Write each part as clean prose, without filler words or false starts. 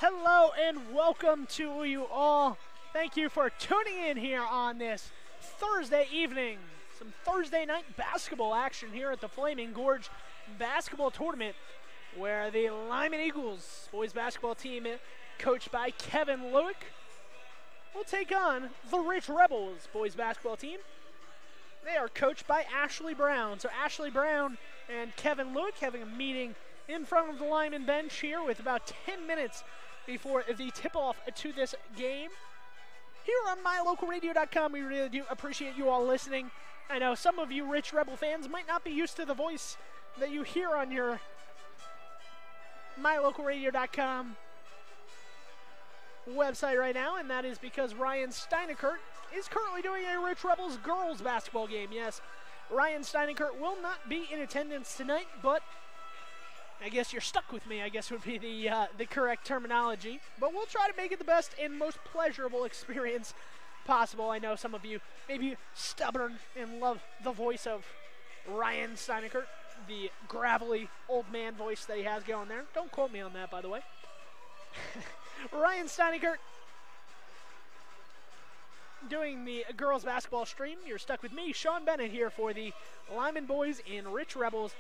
Hello and welcome to you all. Thank you for tuning in here on this Thursday evening. Some Thursday night basketball action here at the Flaming Gorge basketball tournament, where the Lyman Eagles boys basketball team, coached by Kevin Lueck, will take on the Rich Rebels boys basketball team. They are coached by Ashley Brown. So Ashley Brown and Kevin Lueck having a meeting in front of the Lyman bench here with about 10 minutes before the tip-off to this game. Here on mylocalradio.com, we really do appreciate you all listening. I know some of you Rich Rebel fans might not be used to the voice that you hear on your mylocalradio.com website right now, and that is because Ryan Steinekert is currently doing a Rich Rebels girls basketball game. Yes, Ryan Steinekert will not be in attendance tonight, but I guess you're stuck with me, I guess would be the correct terminology. But we'll try to make it the best and most pleasurable experience possible. I know some of you may be stubborn and love the voice of Ryan Steinekert, the gravelly old man voice that he has going there. Don't quote me on that, by the way. Ryan Steinekert doing the girls basketball stream. You're stuck with me, Sean Bennett, here for the Lyman boys and Rich Rebels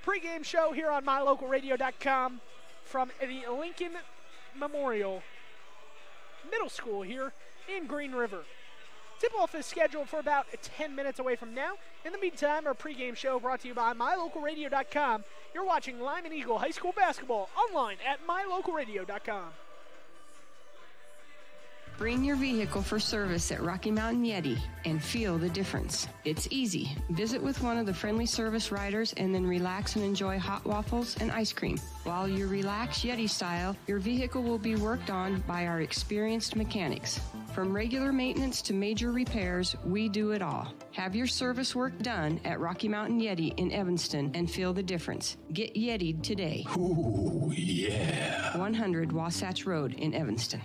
pregame show here on mylocalradio.com from the Lincoln Memorial Middle School here in Green River. Tip-off is scheduled for about 10 minutes away from now. In the meantime, our pregame show brought to you by mylocalradio.com. You're watching Lyman Eagle High School basketball online at mylocalradio.com. Bring your vehicle for service at Rocky Mountain Yeti and feel the difference. It's easy. Visit with one of the friendly service riders and then relax and enjoy hot waffles and ice cream. While you relax Yeti style, your vehicle will be worked on by our experienced mechanics. From regular maintenance to major repairs, we do it all. Have your service work done at Rocky Mountain Yeti in Evanston and feel the difference. Get Yeti'd today. Ooh, yeah. 100 Wasatch Road in Evanston.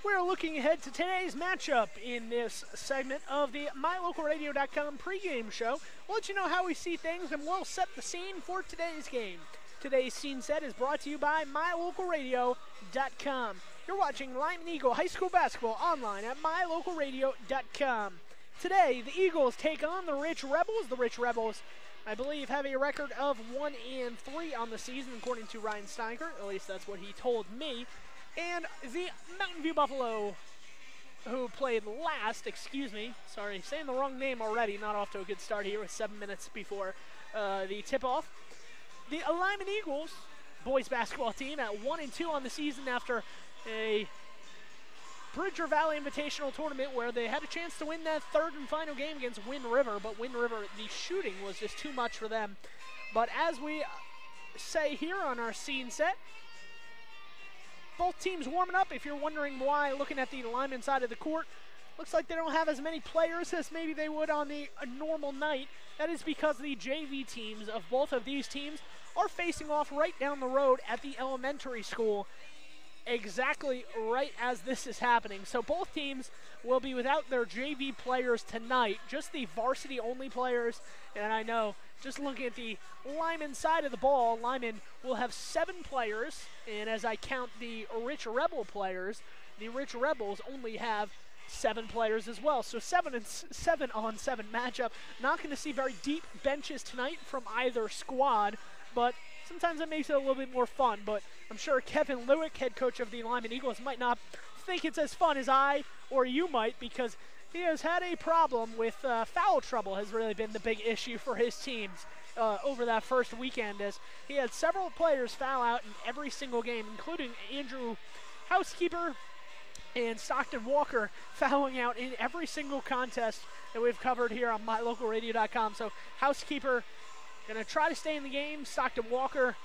We're looking ahead to today's matchup in this segment of the mylocalradio.com pregame show. We'll let you know how we see things, and we'll set the scene for today's game. Today's scene set is brought to you by mylocalradio.com. You're watching Lyman Eagle High School basketball online at mylocalradio.com. Today, the Eagles take on the Rich Rebels. The Rich Rebels, I believe, have a record of 1-3 on the season, according to Ryan Steinekert. At least that's what he told me. And the Mountain View Buffalo, who played last, sorry, saying the wrong name already, not off to a good start here with 7 minutes before the tip-off. The Lyman Eagles boys basketball team at 1-2 on the season after a Bridger Valley Invitational tournament where they had a chance to win that third and final game against Wind River, but Wind River, the shooting was just too much for them. But as we say here on our scene set, both teams warming up. If you're wondering why, looking at the Lyman side of the court, looks like they don't have as many players as maybe they would on a normal night. That is because the JV teams of both of these teams are facing off right down the road at the elementary school, exactly right as this is happening. So both teams will be without their JV players tonight, just the varsity-only players. And I know, just looking at the Lyman side of the ball, Lyman will have 7 players, and as I count the Rich Rebel players, the Rich Rebels only have 7 players as well. So 7 on 7 matchup. Not going to see very deep benches tonight from either squad, but sometimes that makes it a little bit more fun. But I'm sure Kevin Lueck, head coach of the Lyman Eagles, might not think it's as fun as I or you might, because he has had a problem with foul trouble has really been the big issue for his teams over that first weekend, as he had several players foul out in every single game, including Andrew Housekeeper and Stockton Walker fouling out in every single contest that we've covered here on mylocalradio.com. So Housekeeper going to try to stay in the game. Stockton Walker,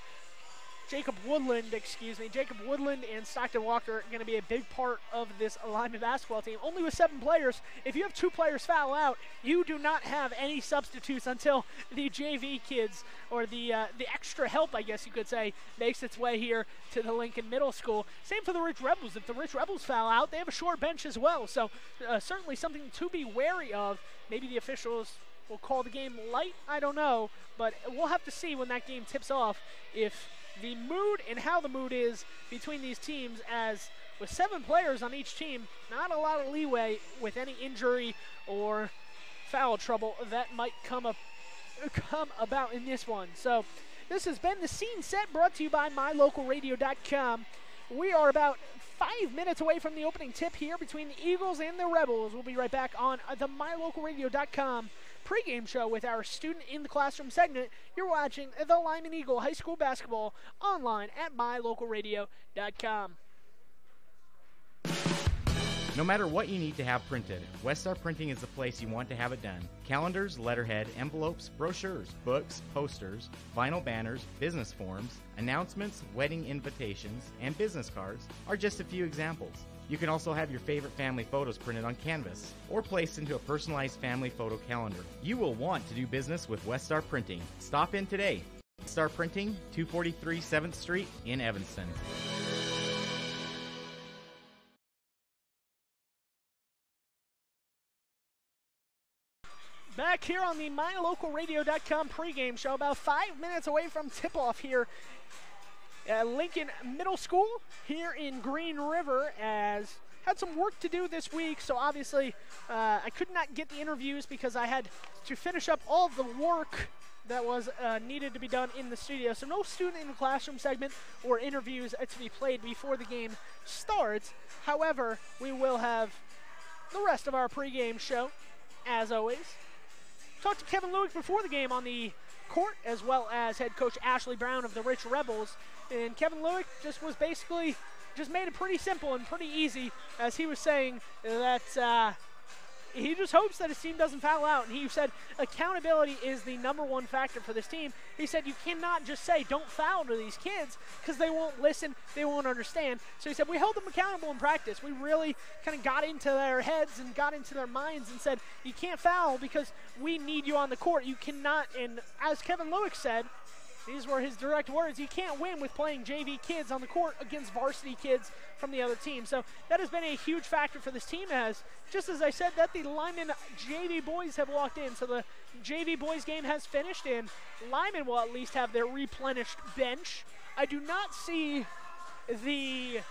Jacob Woodland and Stockton Walker are going to be a big part of this Lyman basketball team. Only with 7 players. If you have 2 players foul out, you do not have any substitutes until the JV kids, or the extra help, I guess you could say, makes its way here to the Lincoln Middle School. Same for the Rich Rebels. If the Rich Rebels foul out, they have a short bench as well. So certainly something to be wary of. Maybe the officials will call the game light. I don't know, but we'll have to see when that game tips off if the mood and how the mood is between these teams, as with 7 players on each team, not a lot of leeway with any injury or foul trouble that might come about in this one. So this has been The Scene Set, brought to you by MyLocalRadio.com. We are about 5 minutes away from the opening tip here between the Eagles and the Rebels. We'll be right back on the MyLocalRadio.com pregame show with our Student in the Classroom segment. You're watching the Lyman Eagle High School Basketball online at MyLocalRadio.com. No matter what you need to have printed, Westar Printing is the place you want to have it done. Calendars, letterhead, envelopes, brochures, books, posters, vinyl banners, business forms, announcements, wedding invitations, and business cards are just a few examples. You can also have your favorite family photos printed on canvas or placed into a personalized family photo calendar. You will want to do business with Westar Printing. Stop in today. Westar Printing, 243 7th Street in Evanston. Back here on the MyLocalRadio.com pregame show, about 5 minutes away from tip-off here at Lincoln Middle School here in Green River, as had some work to do this week, so obviously I could not get the interviews because I had to finish up all of the work that was needed to be done in the studio. So no student in the classroom segment or interviews to be played before the game starts. However, we will have the rest of our pregame show, as always. Talked to Kevin Lueck before the game on the court, as well as head coach Ashley Brown of the Rich Rebels. And Kevin Lueck just made it pretty simple and pretty easy, as he was saying that he just hopes that his team doesn't foul out. And he said accountability is the #1 factor for this team. He said you cannot just say don't foul to these kids because they won't listen, they won't understand. So he said we held them accountable in practice. We really kind of got into their heads and got into their minds and said you can't foul because we need you on the court. You cannot, and as Kevin Lueck said, these were his direct words, you can't win with playing JV kids on the court against varsity kids from the other team. So that has been a huge factor for this team, as, just as I said, that the Lyman JV boys have walked in. So the JV boys game has finished, and Lyman will at least have their replenished bench. I do not see the...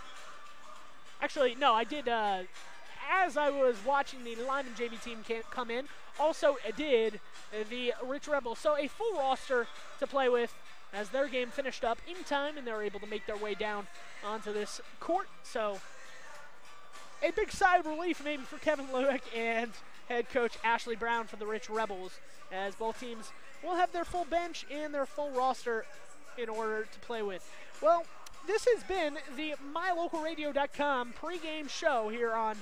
Actually, no, I did... as I was watching the Lyman JV team come in, also did the Rich Rebels. So a full roster to play with as their game finished up in time, and they're able to make their way down onto this court. So a big sigh of relief maybe for Kevin Lueck and head coach Ashley Brown for the Rich Rebels, as both teams will have their full bench and their full roster in order to play with. Well, this has been the MyLocalRadio.com pregame show here on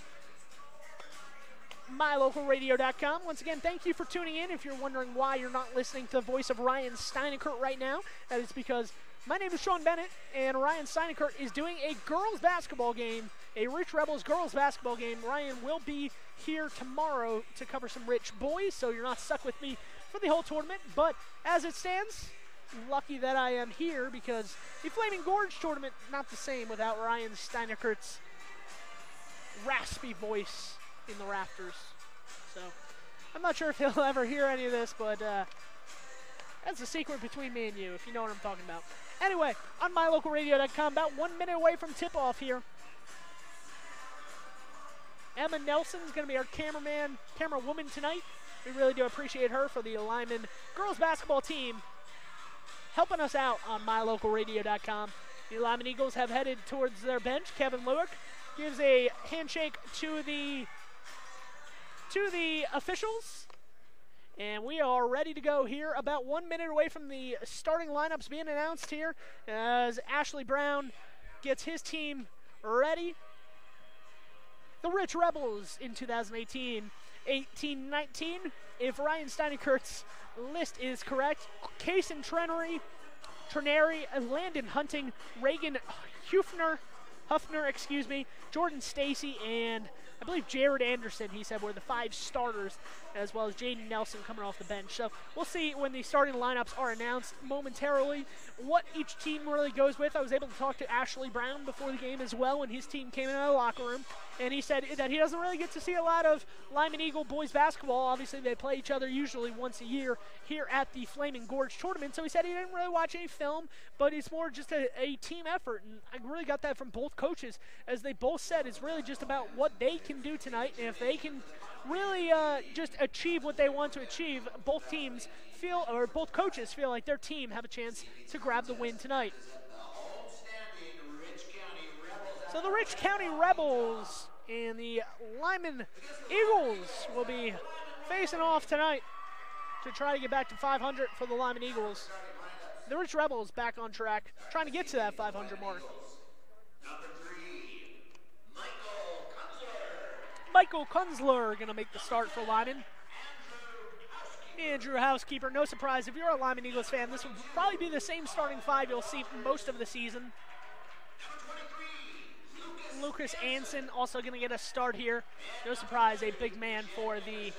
MyLocalRadio.com. Once again, thank you for tuning in. If you're wondering why you're not listening to the voice of Ryan Steinekert right now, that is because my name is Sean Bennett, and Ryan Steinekert is doing a girls basketball game, a Rich Rebels girls basketball game. Ryan will be here tomorrow to cover some Rich boys, so you're not stuck with me for the whole tournament. But as it stands, lucky that I am here, because the Flaming Gorge tournament, not the same without Ryan Steinekert's raspy voice in the rafters. So I'm not sure if he'll ever hear any of this, but that's a secret between me and you, if you know what I'm talking about. Anyway, on MyLocalRadio.com, about 1 minute away from tip-off here. Emma Nelson's going to be our camerawoman tonight. We really do appreciate her for the Lyman girls basketball team helping us out on MyLocalRadio.com. The Lyman Eagles have headed towards their bench. Kevin Lueck gives a handshake to the officials, and we are ready to go here. About 1 minute away from the starting lineups being announced here, as Ashley Brown gets his team ready. The Rich Rebels in 2018-18-19, if Ryan Steinekert's list is correct. Kason Trenary, Landon Hunting, Reagan Huffner, Jordan Stacy, and I believe Jared Anderson, he said, were the 5 starters as well as Jaden Nelson coming off the bench. So we'll see when the starting lineups are announced momentarily what each team really goes with. I was able to talk to Ashley Brown before the game as well when his team came in the locker room, and he said that he doesn't really get to see a lot of Lyman Eagle boys basketball. Obviously, they play each other usually once a year here at the Flaming Gorge tournament, so he said he didn't really watch any film, but it's more just a team effort, and I really got that from both coaches, as they both said it's really just about what they can do tonight, and if they can really just achieve what they want to achieve, both teams feel, or both coaches feel like their team have a chance to grab the win tonight. So the Rich County Rebels and the Lyman Eagles will be facing off tonight to try to get back to 500 for the Lyman Eagles. The Rich Rebels back on track, trying to get to that 500 mark. Michael Kunzler going to make the start for Lyman. Andrew Housekeeper, no surprise. If you're a Lyman Eagles fan, this will probably be the same starting five you'll see most of the season. Lucas Anson also going to get a start here. No surprise, a big man for the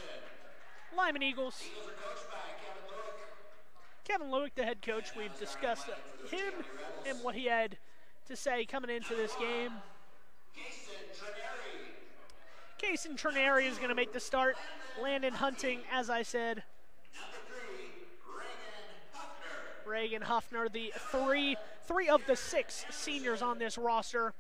Lyman Eagles. Kevin Lueck, the head coach, we've discussed him and what he had to say coming into this game. Kason Trineri is going to make the start. Landon Hunting, as I said. Reagan Huffner, the three of the 6 seniors on this roster.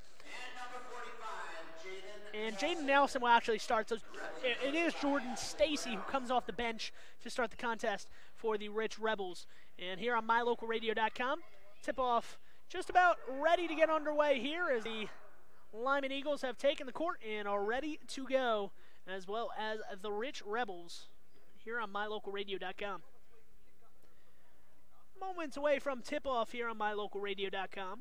And Jaden Nelson will actually start. So it is Jordan Stacy who comes off the bench to start the contest for the Rich Rebels. And here on MyLocalRadio.com, tip-off just about ready to get underway here as the Lyman Eagles have taken the court and are ready to go, as well as the Rich Rebels here on MyLocalRadio.com. Moments away from tip-off here on MyLocalRadio.com.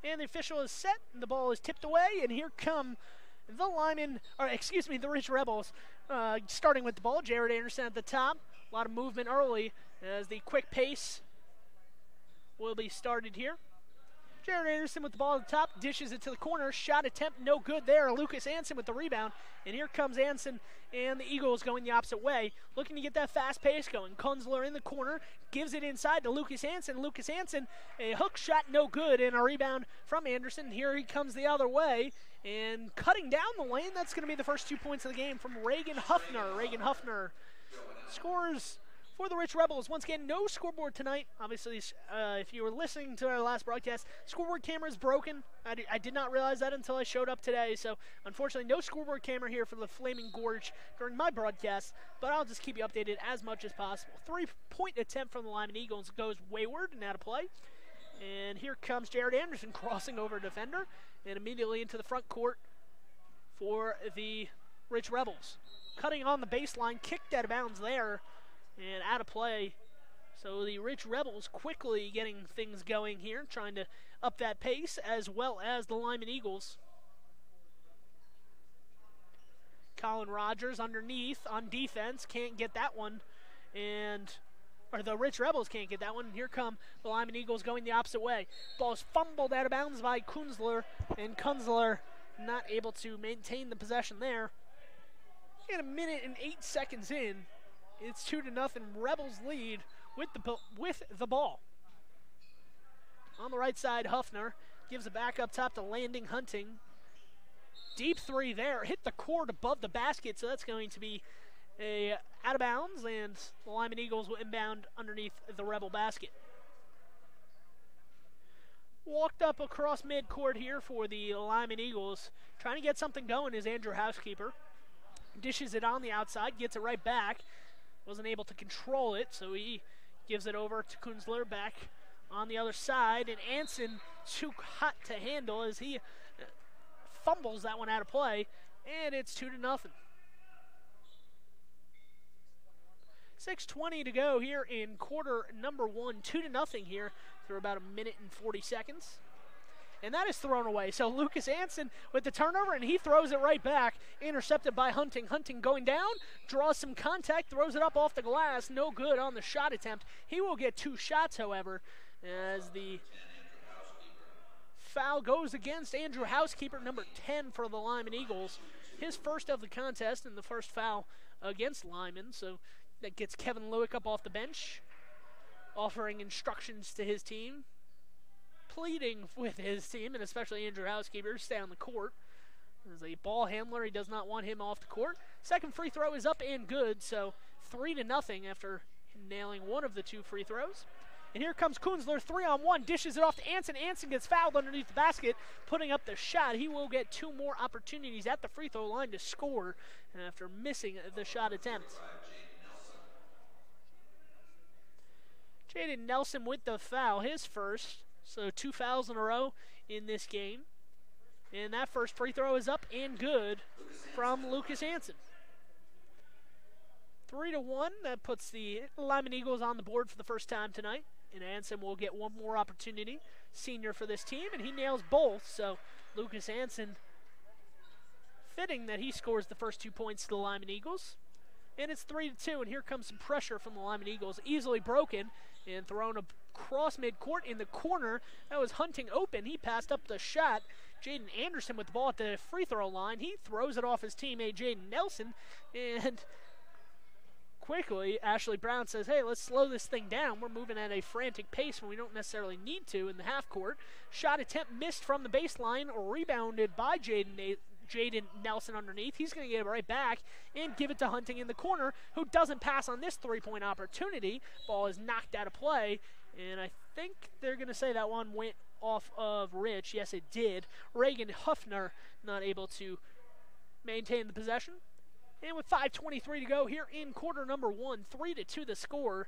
And the official is set, and the ball is tipped away, and here come the Rich Rebels starting with the ball. Jared Anderson at the top. A lot of movement early as the quick pace will be started here. Jared Anderson with the ball at the top, dishes it to the corner. Shot attempt, no good there. Lucas Anson with the rebound. And here comes Anson and the Eagles going the opposite way, looking to get that fast pace going. Kunzler in the corner, gives it inside to Lucas Anson. Lucas Anson, a hook shot, no good, and a rebound from Anderson. Here he comes the other way, and cutting down the lane, that's going to be the first 2 points of the game from Reagan Huffner. Reagan Huffner scores for the Rich Rebels. Once again, no scoreboard tonight. Obviously, if you were listening to our last broadcast, scoreboard camera is broken. I did not realize that until I showed up today. So, unfortunately, no scoreboard camera here for the Flaming Gorge during my broadcast. But I'll just keep you updated as much as possible. 3-point attempt from the Lyman Eagles goes wayward and out of play. And here comes Jared Anderson crossing over a defender and immediately into the front court for the Rich Rebels. Cutting on the baseline, kicked out of bounds there. And out of play. So the Rich Rebels quickly getting things going here, trying to up that pace, as well as the Lyman Eagles. Colin Rogers underneath on defense, can't get that one. Or the Rich Rebels can't get that one. And here come the Lyman Eagles going the opposite way. Ball's fumbled out of bounds by Kunzler, and Kunzler not able to maintain the possession there. And 1 minute and 8 seconds in, it's 2-0. Rebels lead with the ball. On the right side, Huffner gives it back up top to Landing Hunting. Deep three there, hit the court above the basket, so that's going to be out of bounds, and the Lyman Eagles will inbound underneath the Rebel basket. Walked up across midcourt here for the Lyman Eagles. Trying to get something going is Andrew Housekeeper. Dishes it on the outside, gets it right back. Wasn't able to control it, so he gives it over to Kunzler back on the other side. And Anson too hot to handle as he fumbles that one out of play. And it's 2-0. 6:20 to go here in quarter number 1. 2-0 here through about 1 minute and 40 seconds. And that is thrown away. So Lucas Anson with the turnover, and he throws it right back. Intercepted by Hunting. Hunting going down, draws some contact, throws it up off the glass. No good on the shot attempt. He will get 2 shots, however, as the foul goes against Andrew Housekeeper, number 10 for the Lyman Eagles. His first of the contest and the first foul against Lyman. So that gets Kevin Lueck up off the bench, offering instructions to his team, pleading with his team, and especially Andrew Housekeeper, to stay on the court. As a ball handler, he does not want him off the court. Second free throw is up and good, so 3-0 after nailing one of the two free throws. And here comes Kunzler, 3-on-1, dishes it off to Anson. Anson gets fouled underneath the basket, putting up the shot. He will get two more opportunities at the free throw line to score after missing the shot attempt. Jaden Nelson with the foul, his first. So 2 fouls in a row in this game. And that first free throw is up and good from Lucas Anson. 3-1, that puts the Lyman Eagles on the board for the first time tonight. And Anson will get one more opportunity, senior for this team, and he nails both. So Lucas Anson, fitting that he scores the first 2 points to the Lyman Eagles. And it's 3-2, and here comes some pressure from the Lyman Eagles. Easily broken and thrown across midcourt in the corner. That was Hunting open. He passed up the shot. Jaden Anderson with the ball at the free throw line. He throws it off his teammate Jaden Nelson, and quickly Ashley Brown says, hey, let's slow this thing down. We're moving at a frantic pace when we don't necessarily need to in the half court. Shot attempt missed from the baseline, rebounded by Jaden Nelson underneath. He's going to get it right back and give it to Hunting in the corner, who doesn't pass on this three-point opportunity. Ball is knocked out of play, and I think they're going to say that one went off of Rich. Yes, it did. Reagan Huffner not able to maintain the possession. And with 5:23 to go here in quarter number 1, 3-2 the score.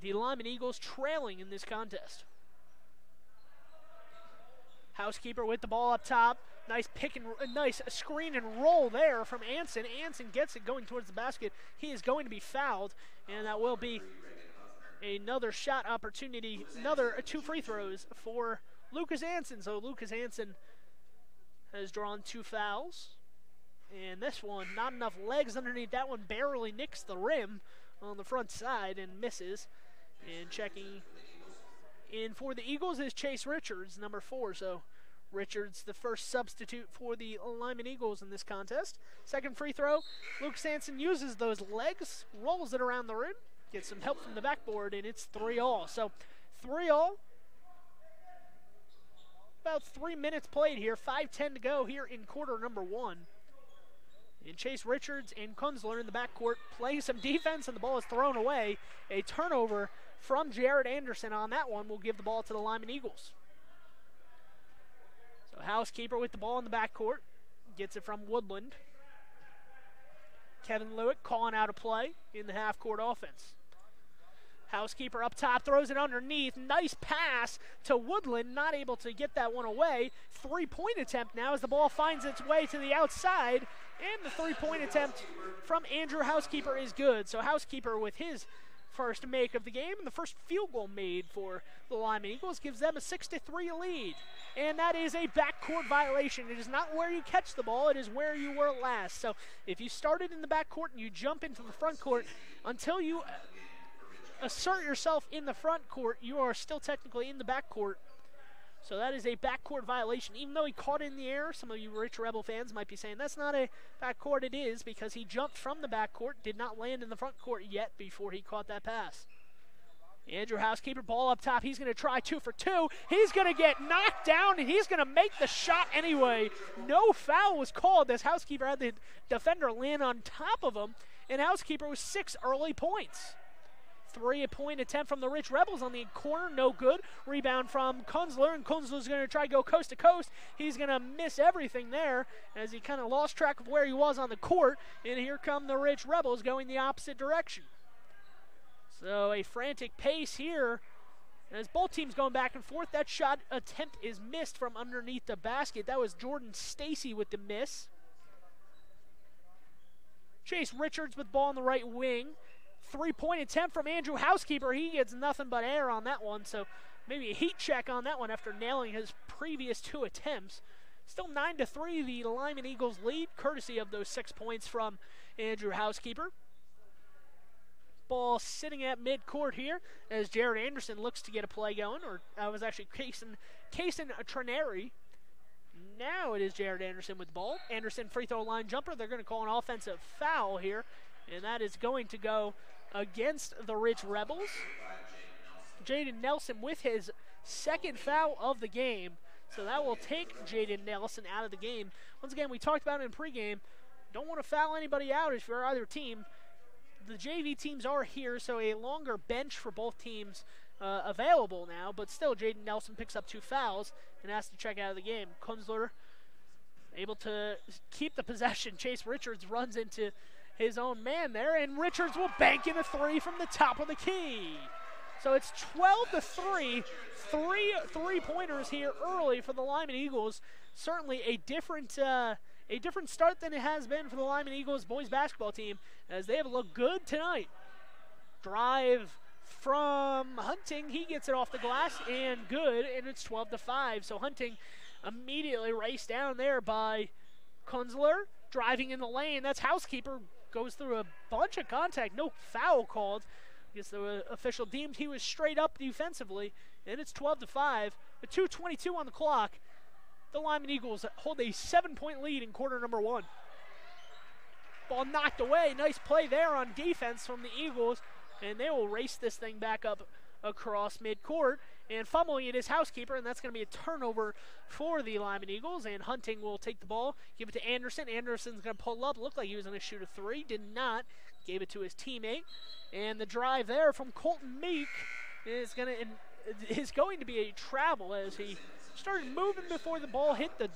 The Lyman Eagles trailing in this contest. Housekeeper with the ball up top. Nice nice screen and roll there from Anson. Anson gets it going towards the basket. He is going to be fouled, and that will be another shot opportunity, another 2 free throws for Lucas Anson. So Lucas Anson has drawn 2 fouls. And this one, not enough legs underneath. That one barely nicks the rim on the front side and misses. And checking in for the Eagles is Chase Richards, number 4. So Richards, the first substitute for the Lyman Eagles in this contest. Second free throw, Lucas Anson uses those legs, rolls it around the rim, gets some help from the backboard, and it's 3-all. So 3-all. About 3 minutes played here, 5:10 to go here in quarter number 1. And Chase Richards and Kunzler in the backcourt playing some defense, and the ball is thrown away. A turnover from Jared Anderson on that one will give the ball to the Lyman Eagles. So Housekeeper with the ball in the backcourt. Gets it from Woodland. Kevin Lueck calling out a play in the half-court offense. Housekeeper up top, throws it underneath. Nice pass to Woodland, not able to get that one away. 3-point attempt now as the ball finds its way to the outside. And the 3-point attempt from Andrew Housekeeper is good. So Housekeeper with his first make of the game, and the first field goal made for the Lyman Eagles gives them a 6-3 lead. And that is a backcourt violation. It is not where you catch the ball, it is where you were last. So if you started in the backcourt and you jump into the front court, until you assert yourself in the front court, you are still technically in the backcourt. So that is a backcourt violation. Even though he caught it in the air, some of you Rich Rebel fans might be saying that's not a backcourt. It is, because he jumped from the backcourt, did not land in the front court yet before he caught that pass. Andrew Housekeeper, ball up top. He's going to try 2 for 2. He's going to get knocked down, and he's going to make the shot anyway. No foul was called as Housekeeper had the defender land on top of him, and Housekeeper with 6 early points. 3-point attempt from the Rich Rebels on the corner, no good. Rebound from Kunzler, and Kunzler's going to try to go coast to coast. He's going to miss everything there as he kind of lost track of where he was on the court, and here come the Rich Rebels going the opposite direction. So a frantic pace here as both teams going back and forth. That shot attempt is missed from underneath the basket. That was Jordan Stacy with the miss. Chase Richards with ball on the right wing. 3-point attempt from Andrew Housekeeper. He gets nothing but air on that one, so maybe a heat check on that one after nailing his previous 2 attempts. Still 9-3, the Lyman Eagles lead, courtesy of those 6 points from Andrew Housekeeper. Ball sitting at midcourt here as Jared Anderson looks to get a play going, or I was actually Kaysen Trenary. Now it is Jared Anderson with the ball. Anderson free throw line jumper. They're going to call an offensive foul here, and that is going to go against the Rich Rebels. Jaden Nelson with his second foul of the game. So that will take Jaden Nelson out of the game. Once again, we talked about it in pregame. Don't want to foul anybody out if you're either team. The JV teams are here, so a longer bench for both teams available now. But still, Jaden Nelson picks up 2 fouls and has to check out of the game. Kunzler able to keep the possession. Chase Richards runs into his own man there, and Richards will bank in a 3 from the top of the key. So it's 12-3, 3 3-pointers here early for the Lyman Eagles. Certainly a different start than it has been for the Lyman Eagles boys basketball team, as they have looked good tonight. Drive from Hunting, he gets it off the glass and good, and it's 12-5. So Hunting immediately raced down there by Kunzler, driving in the lane. That's Housekeeper, goes through a bunch of contact, no foul called. Because the official deemed he was straight up defensively, and it's 12-5. With 2:22 on the clock, the Lyman Eagles hold a 7-point lead in quarter number 1. Ball knocked away. Nice play there on defense from the Eagles, and they will race this thing back up across midcourt. And fumbling it is Housekeeper, and that's going to be a turnover for the Lyman Eagles. And Hunting will take the ball, give it to Anderson. Anderson's going to pull up. Looked like he was going to shoot a 3. Did not. Gave it to his teammate. And the drive there from Colton Meek is going to be a travel, as he started moving before the ball hit the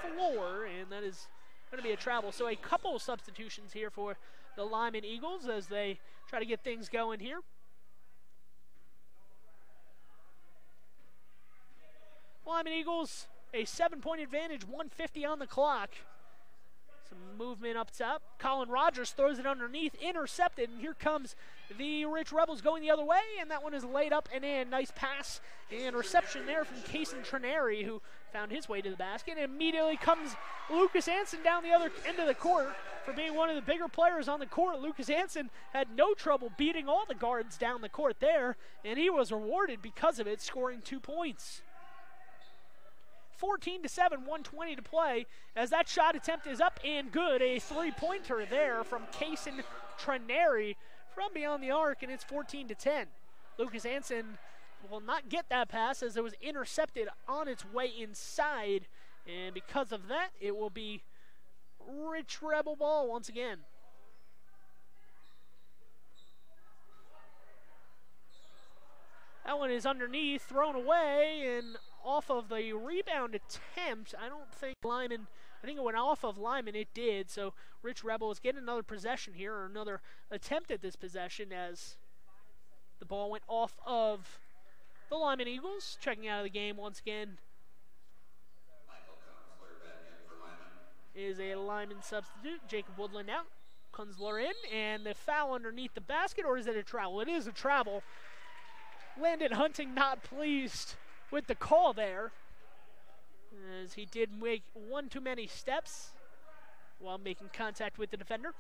floor, and that is going to be a travel. So a couple of substitutions here for the Lyman Eagles as they try to get things going here. Lyman Eagles, a 7-point advantage, 1:50 on the clock. Some movement up top. Colin Rogers throws it underneath, intercepted, and here comes the Rich Rebels going the other way, and that one is laid up and in. Nice pass and reception there from Kaysen Trenary, who found his way to the basket. And immediately comes Lucas Anson down the other end of the court. For being one of the bigger players on the court, Lucas Anson had no trouble beating all the guards down the court there, and he was rewarded because of it, scoring 2 points. 14-7, 1:20 to play, as that shot attempt is up and good. A 3-pointer there from Kaysen Trenary from beyond the arc, and it's 14-10. Lucas Anson will not get that pass as it was intercepted on its way inside, and because of that, it will be Rich Rebel ball once again. That one is underneath, thrown away, and off of the rebound attempt. I think it went off of Lyman. It did. So Rich Rebels get another possession here, or another attempt at this possession, as the ball went off of the Lyman Eagles. Checking out of the game once again is a Lyman substitute. Jacob Woodland out. Kunzler in, and the foul underneath the basket, or is it a travel? It is a travel. Landon Hunting not pleased with the call there, as he did make one too many steps while making contact with the defender.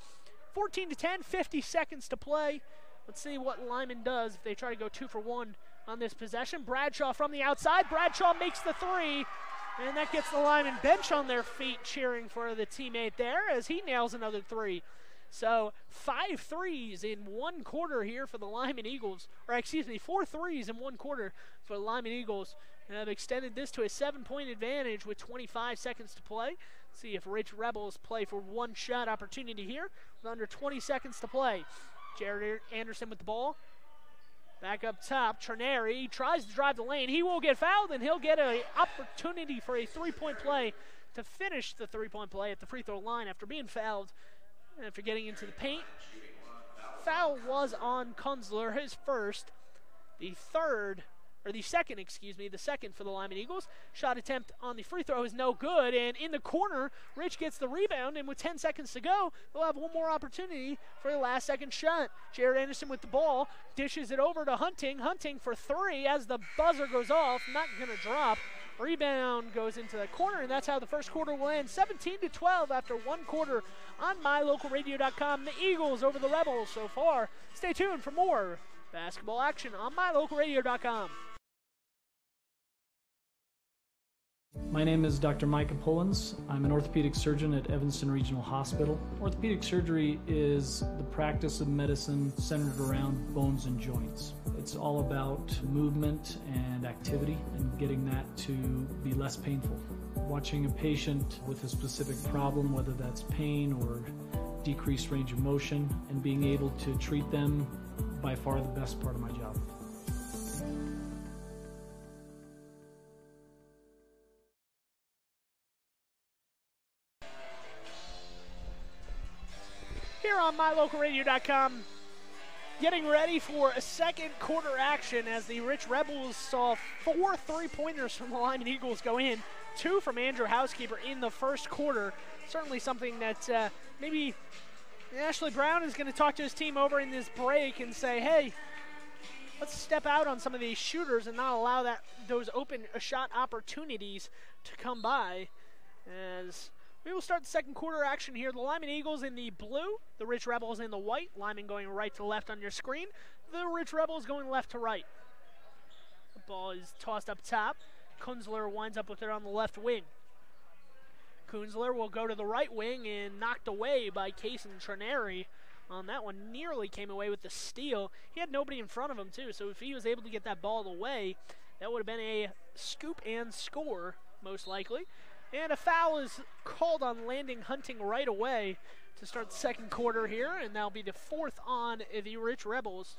14-10, 50 seconds to play. Let's see what Lyman does if they try to go 2 for 1 on this possession. Bradshaw from the outside. Bradshaw makes the 3, and that gets the Lyman bench on their feet cheering for the teammate there as he nails another 3. So 5 threes in 1 quarter here for the Lyman Eagles, or excuse me, 4 threes in 1 quarter for the Lyman Eagles, and have extended this to a 7-point advantage with 25 seconds to play. See if Rich Rebels play for 1 shot opportunity here with under 20 seconds to play. Jared Anderson with the ball. Back up top, Trenary tries to drive the lane. He will get fouled, and he'll get an opportunity for a 3-point play to finish the 3-point play at the free throw line after being fouled. After getting into the paint. Foul was on Kunzler, his first. The second for the Lyman Eagles. Shot attempt on the free throw is no good, and in the corner, Rich gets the rebound, and with 10 seconds to go, they'll have one more opportunity for the last second shot. Jared Anderson with the ball, dishes it over to Hunting. Hunting for 3 as the buzzer goes off, not gonna drop. Rebound goes into the corner, and that's how the first quarter will end. 17-12 after 1 quarter on MyLocalRadio.com. The Eagles over the Rebels so far. Stay tuned for more basketball action on MyLocalRadio.com. My name is Dr. Micah Pullins. I'm an orthopedic surgeon at Evanston Regional Hospital. Orthopedic surgery is the practice of medicine centered around bones and joints. It's all about movement and activity and getting that to be less painful. Watching a patient with a specific problem, whether that's pain or decreased range of motion, and being able to treat them, by far the best part of my job. Here on MyLocalRadio.com, getting ready for a second quarter action as the Rich Rebels saw 4 3-pointers from the Lyman Eagles go in, 2 from Andrew Housekeeper in the first quarter. Certainly something that maybe Ashley Brown is going to talk to his team over in this break and say, hey, let's step out on some of these shooters and not allow those open shot opportunities to come by. As we will start the second quarter action here. The Lyman Eagles in the blue, the Rich Rebels in the white. Lyman going right to left on your screen. The Rich Rebels going left to right. The ball is tossed up top. Kunzler winds up with it on the left wing. Kunzler will go to the right wing and knocked away by Kason Trineri on that one. Nearly came away with the steal. He had nobody in front of him too, so if he was able to get that ball away, that would have been a scoop and score, most likely. And a foul is called on Landing Hunting right away to start the second quarter here, and that'll be the 4th on the Rich Rebels.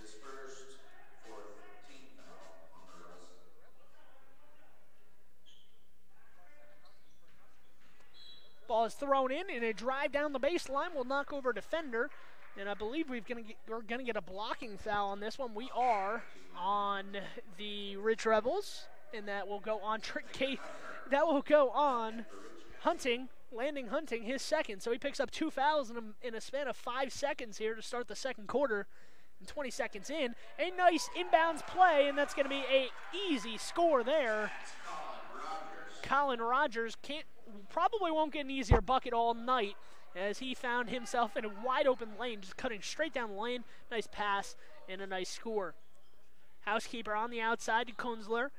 Ball is thrown in, and a drive down the baseline will knock over a defender. And I believe we're going to get a blocking foul on this one. We are on the Rich Rebels, and that will go on Hunting, Landing Hunting, his second. So he picks up 2 fouls in a span of 5 seconds here to start the second quarter. And 20 seconds in, a nice inbounds play, and that's going to be an easy score there. Colin Rogers probably won't get an easier bucket all night as he found himself in a wide open lane, just cutting straight down the lane. Nice pass and a nice score. Housekeeper on the outside to Kunzler.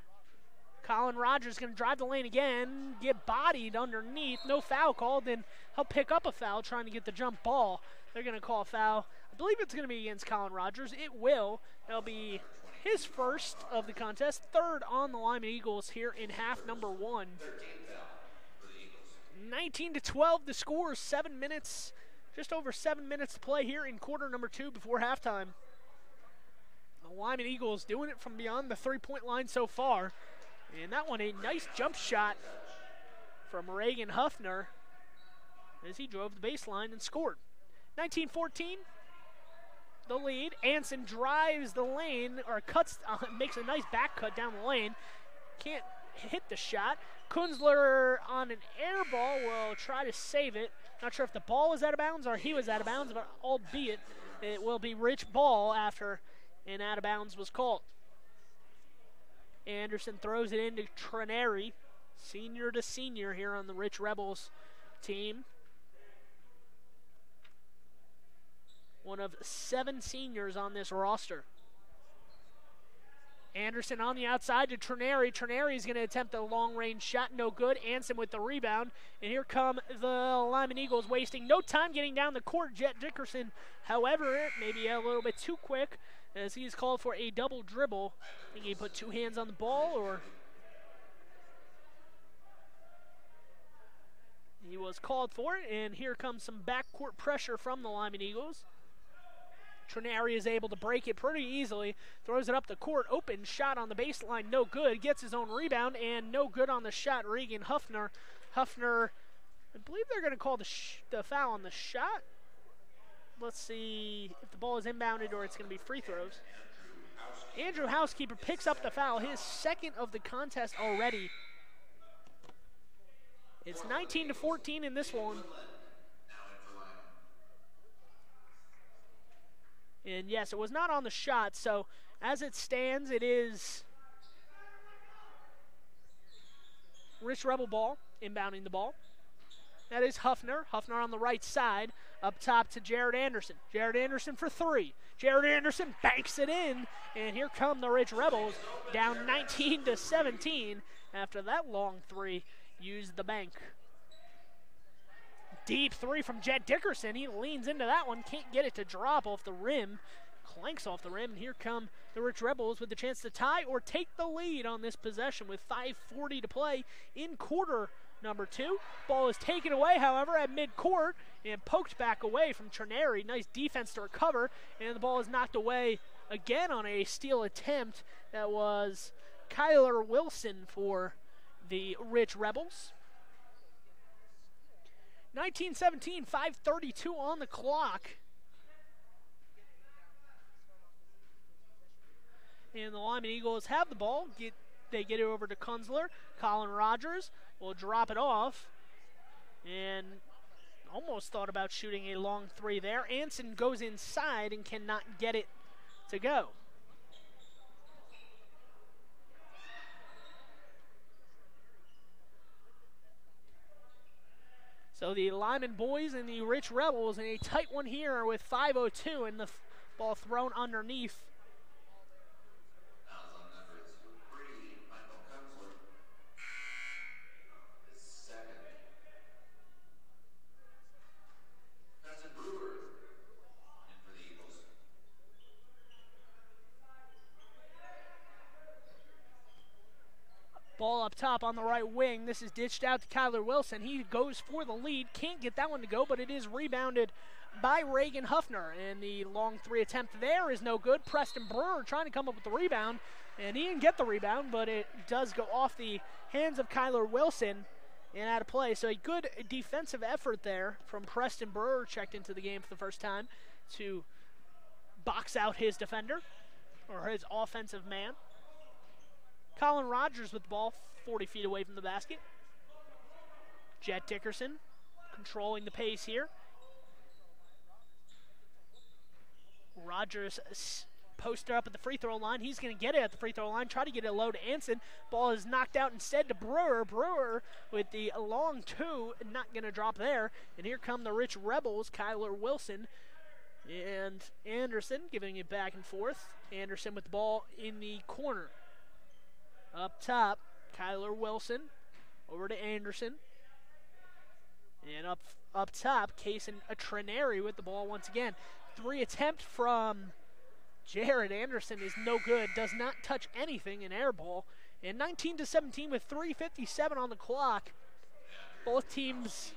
Colin Rogers going to drive the lane again, get bodied underneath. No foul called, then he'll pick up a foul trying to get the jump ball. They're going to call a foul. I believe it's going to be against Colin Rogers. It will. That'll be his first of the contest, 3rd on the Lyman Eagles here in half number 1. 19-12 the score, 7 minutes, just over 7 minutes to play here in quarter number 2 before halftime. The Lyman Eagles doing it from beyond the 3-point line so far. And that one, a nice jump shot from Reagan Huffner as he drove the baseline and scored. 19-14, the lead. Anson drives the lane, or makes a nice back cut down the lane. Can't hit the shot. Kunzler on an air ball will try to save it. Not sure if the ball was out of bounds or he was out of bounds, but albeit it will be Rich ball after an out of bounds was called. Anderson throws it into Trineri, senior to senior here on the Rich Rebels team. One of 7 seniors on this roster. Anderson on the outside to Trineri. Trineri is going to attempt a long-range shot. No good. Anson with the rebound. And here come the Lyman Eagles, wasting no time getting down the court. Jet Dickerson, however, maybe a little bit too quick as he's called for a double dribble. I think he put 2 hands on the ball, or he was called for it. And here comes some backcourt pressure from the Lyman Eagles. Trineri is able to break it pretty easily. Throws it up the court. Open shot on the baseline. No good. Gets his own rebound. And no good on the shot. Regan Huffner. Huffner, I believe they're going to call the foul on the shot. Let's see if the ball is inbounded or it's going to be free throws. Andrew Housekeeper picks up the foul. His second of the contest already. It's 19-14 in this one. And yes, it was not on the shot, so as it stands, it is Rich Rebel ball, inbounding the ball. That is Huffner. Huffner on the right side, up top to Jared Anderson. Jared Anderson for 3. Jared Anderson banks it in, and here come the Rich Rebels, down 19-17 after that long 3. use the bank. Deep three from Jed Dickerson. He leans into that one. Can't get it to drop off the rim. Clanks off the rim. And here come the Rich Rebels with the chance to tie or take the lead on this possession with 5:40 to play in quarter number 2. Ball is taken away, however, at midcourt and poked back away from Trineri. Nice defense to recover. And the ball is knocked away again on a steal attempt. That was Kyler Wilson for the Rich Rebels. 19-17, 5:32 on the clock. And the Lyman Eagles have the ball. They get it over to Kunzler. Colin Rogers will drop it off. And almost thought about shooting a long three there. Anson goes inside and cannot get it to go. So the Lyman boys and the Rich Rebels in a tight one here with 5:02 and the ball thrown underneath. Ball up top on the right wing. This is ditched out to Kyler Wilson. He goes for the lead. Can't get that one to go, but it is rebounded by Reagan Huffner. And the long three attempt there is no good. Preston Brewer trying to come up with the rebound. And he didn't get the rebound, but it does go off the hands of Kyler Wilson and out of play. So a good defensive effort there from Preston Brewer, checked into the game for the first time, to box out his defender, or his offensive man. Colin Rogers with the ball 40 feet away from the basket. Jet Dickerson controlling the pace here. Rogers posted up at the free throw line. He's going to get it at the free throw line. Try to get it low to Anson. Ball is knocked out instead to Brewer. Brewer with the long two, not going to drop there. And here come the Rich Rebels, Kyler Wilson and Anderson giving it back and forth. Anderson with the ball in the corner. Up top, Kyler Wilson over to Anderson. And up top, Case and Trineri with the ball once again. Three attempt from Jared Anderson is no good. Does not touch anything, an air ball. And 19-17 with 3:57 on the clock. Both teams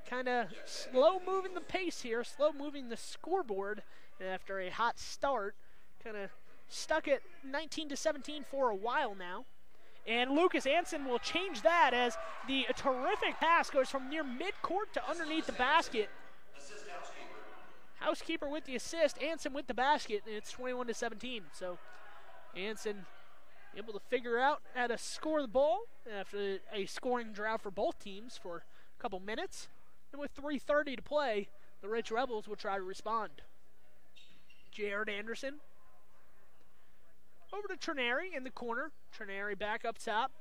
kind of slow moving the pace here, slow moving the scoreboard after a hot start. Kind of stuck at 19-17 for a while now. And Lucas Anson will change that as the terrific pass goes from near midcourt to underneath the basket. Housekeeper with the assist, Anson with the basket, and it's 21-17. So Anson able to figure out how to score the ball after a scoring drought for both teams for a couple minutes. And with 3:30 to play, the Rich Rebels will try to respond. Jared Anderson over to Trineri in the corner. Trineri back up top.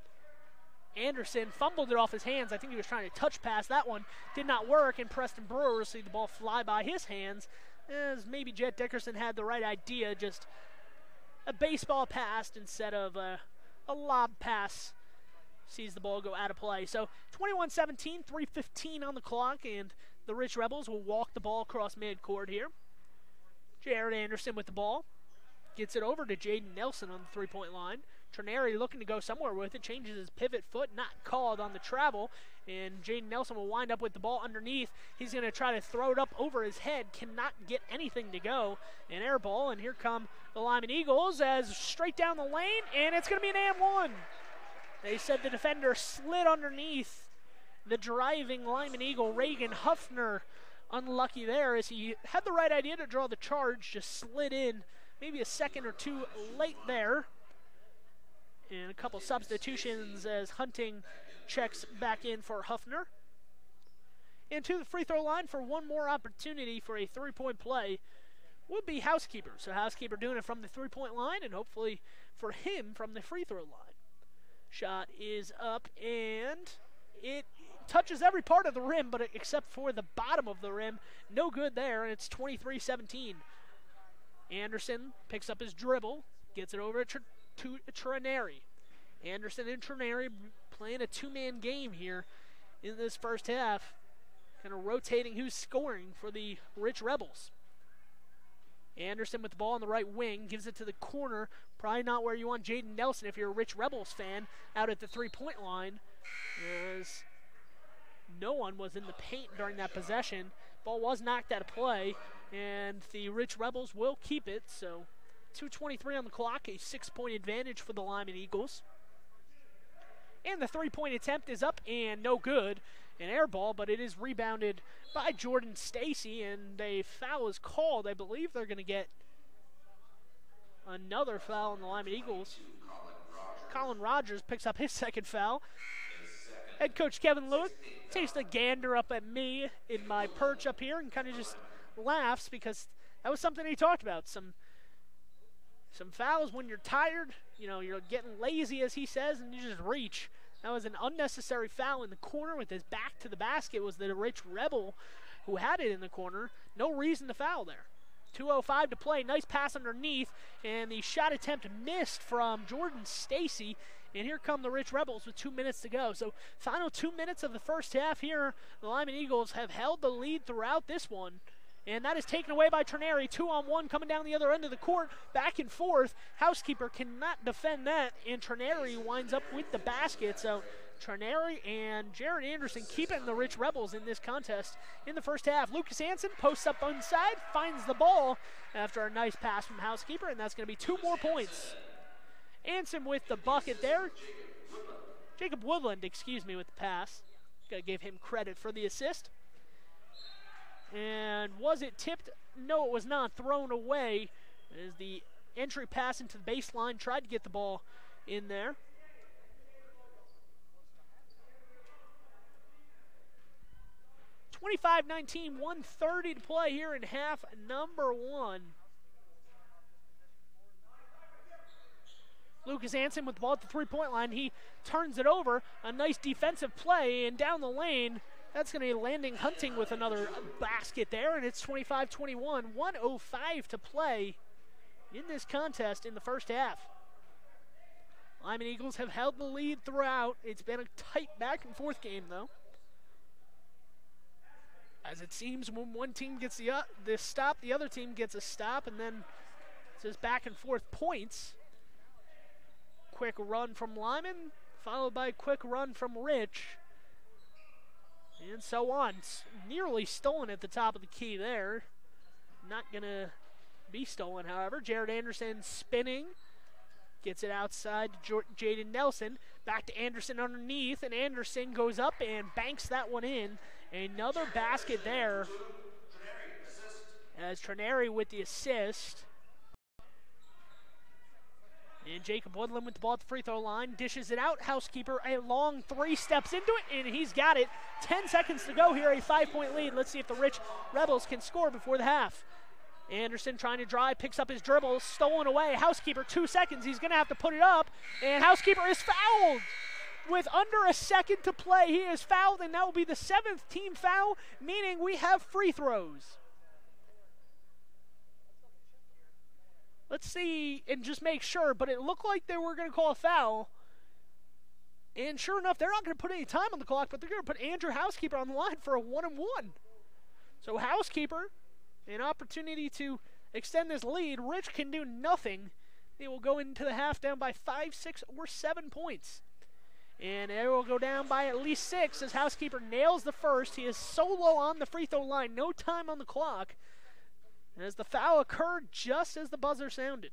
Anderson fumbled it off his hands. I think he was trying to touch pass that one. Did not work, and Preston Brewer will see the ball fly by his hands as maybe Jet Dickerson had the right idea, just a baseball pass instead of a lob pass. Sees the ball go out of play. So 21-17, 3:15 on the clock, and the Rich Rebels will walk the ball across midcourt here. Jared Anderson with the ball. Gets it over to Jaden Nelson on the three-point line. Trineri looking to go somewhere with it. Changes his pivot foot. Not called on the travel. And Jaden Nelson will wind up with the ball underneath. He's going to try to throw it up over his head. Cannot get anything to go. An air ball. And here come the Lyman Eagles as straight down the lane. And it's going to be an and one. They said the defender slid underneath the driving Lyman Eagle, Reagan Huffner. Unlucky there as he had the right idea to draw the charge. Just slid in. Maybe a second or two late there. And a couple substitutions as Hunting checks back in for Huffner. And to the free throw line for one more opportunity for a three-point play would be Housekeeper. So Housekeeper doing it from the three-point line and hopefully for him from the free throw line. Shot is up and it touches every part of the rim, but except for the bottom of the rim. No good there, and it's 23-17. Anderson picks up his dribble, gets it over to Trineri. Anderson and Trineri playing a two-man game here in this first half, kind of rotating who's scoring for the Rich Rebels. Anderson with the ball on the right wing, gives it to the corner. Probably not where you want Jaden Nelson if you're a Rich Rebels fan, out at the three-point line, as no one was in the paint during that possession. Ball was knocked out of play, and the Rich Rebels will keep it. So 2:23 on the clock, a 6-point advantage for the Lyman Eagles. And the three-point attempt is up and no good. An air ball, but it is rebounded by Jordan Stacy, and a foul is called. I believe they're going to get another foul on the Lyman Eagles. Colin Rogers picks up his second foul. Head coach Kevin Lueck takes a gander up at me in my perch up here and kind of just laughs, because that was something he talked about. Some fouls when you're tired, you know, you're getting lazy, as he says, and you just reach. That was an unnecessary foul in the corner with his back to the basket. Was the Rich Rebel who had it in the corner. No reason to foul there. 2:05 to play. Nice pass underneath, and the shot attempt missed from Jordan Stacy. And here come the Rich Rebels with 2 minutes to go. So final 2 minutes of the first half here. The Lyman Eagles have held the lead throughout this one. And that is taken away by Trenary. 2-on-1 coming down the other end of the court. Back and forth. Housekeeper cannot defend that. And Trenary winds up with the basket. So Trenary and Jared Anderson keeping the Rich Rebels in this contest in the first half. Lucas Hansen posts up inside. Finds the ball after a nice pass from Housekeeper. And that's going to be 2 more points. Anson with the bucket there. Jacob Woodland, with the pass. Got to give him credit for the assist. And was it tipped? No, it was not. Thrown away as the entry pass into the baseline. Tried to get the ball in there. (25-19), 1:30 to play here in half number 1. Lucas Anson with the ball at the three-point line. He turns it over. A nice defensive play, and down the lane, that's going to be Landing Hunting with another basket there, and it's 25-21. 1:05 to play in this contest in the first half. Lyman Eagles have held the lead throughout. It's been a tight back-and-forth game, though. As it seems, when one team gets the stop, the other team gets a stop, and then it's just back-and-forth points. Quick run from Lyman, followed by a quick run from Rich. And so on. Nearly stolen at the top of the key there. Not going to be stolen, however. Jared Anderson spinning. Gets it outside to Jaden Nelson. Back to Anderson underneath, and Anderson goes up and banks that one in. Another basket there. As Trenary with the assist. And Jacob Woodland with the ball at the free throw line. Dishes it out. Housekeeper, a long 3, steps into it, and he's got it. 10 seconds to go here, a 5-point lead. Let's see if the Rich Rebels can score before the half. Anderson trying to drive, picks up his dribble, stolen away. Housekeeper, 2 seconds. He's going to have to put it up, and Housekeeper is fouled. With under a second to play, he is fouled, and that will be the 7th team foul, meaning we have free throws. Let's see and just make sure, but it looked like they were going to call a foul. And sure enough, they're not going to put any time on the clock, but they're going to put Andrew Housekeeper on the line for a 1-and-1. So Housekeeper, an opportunity to extend this lead. Rich can do nothing. They will go into the half down by 5, 6, or 7 points. And they will go down by at least 6 as Housekeeper nails the first. He is solo on the free throw line. No time on the clock. As the foul occurred just as the buzzer sounded.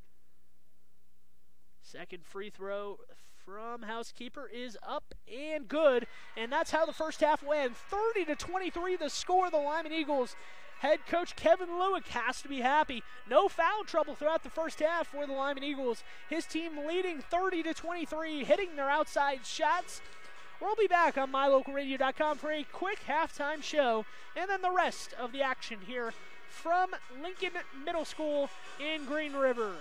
Second free throw from Housekeeper is up and good. And that's how the first half went. 30-23 the score. The Lyman Eagles head coach Kevin Lueck has to be happy. No foul trouble throughout the first half for the Lyman Eagles. His team leading 30-23, hitting their outside shots. We'll be back on mylocalradio.com for a quick halftime show, and then the rest of the action here from Lincoln Middle School in Green River.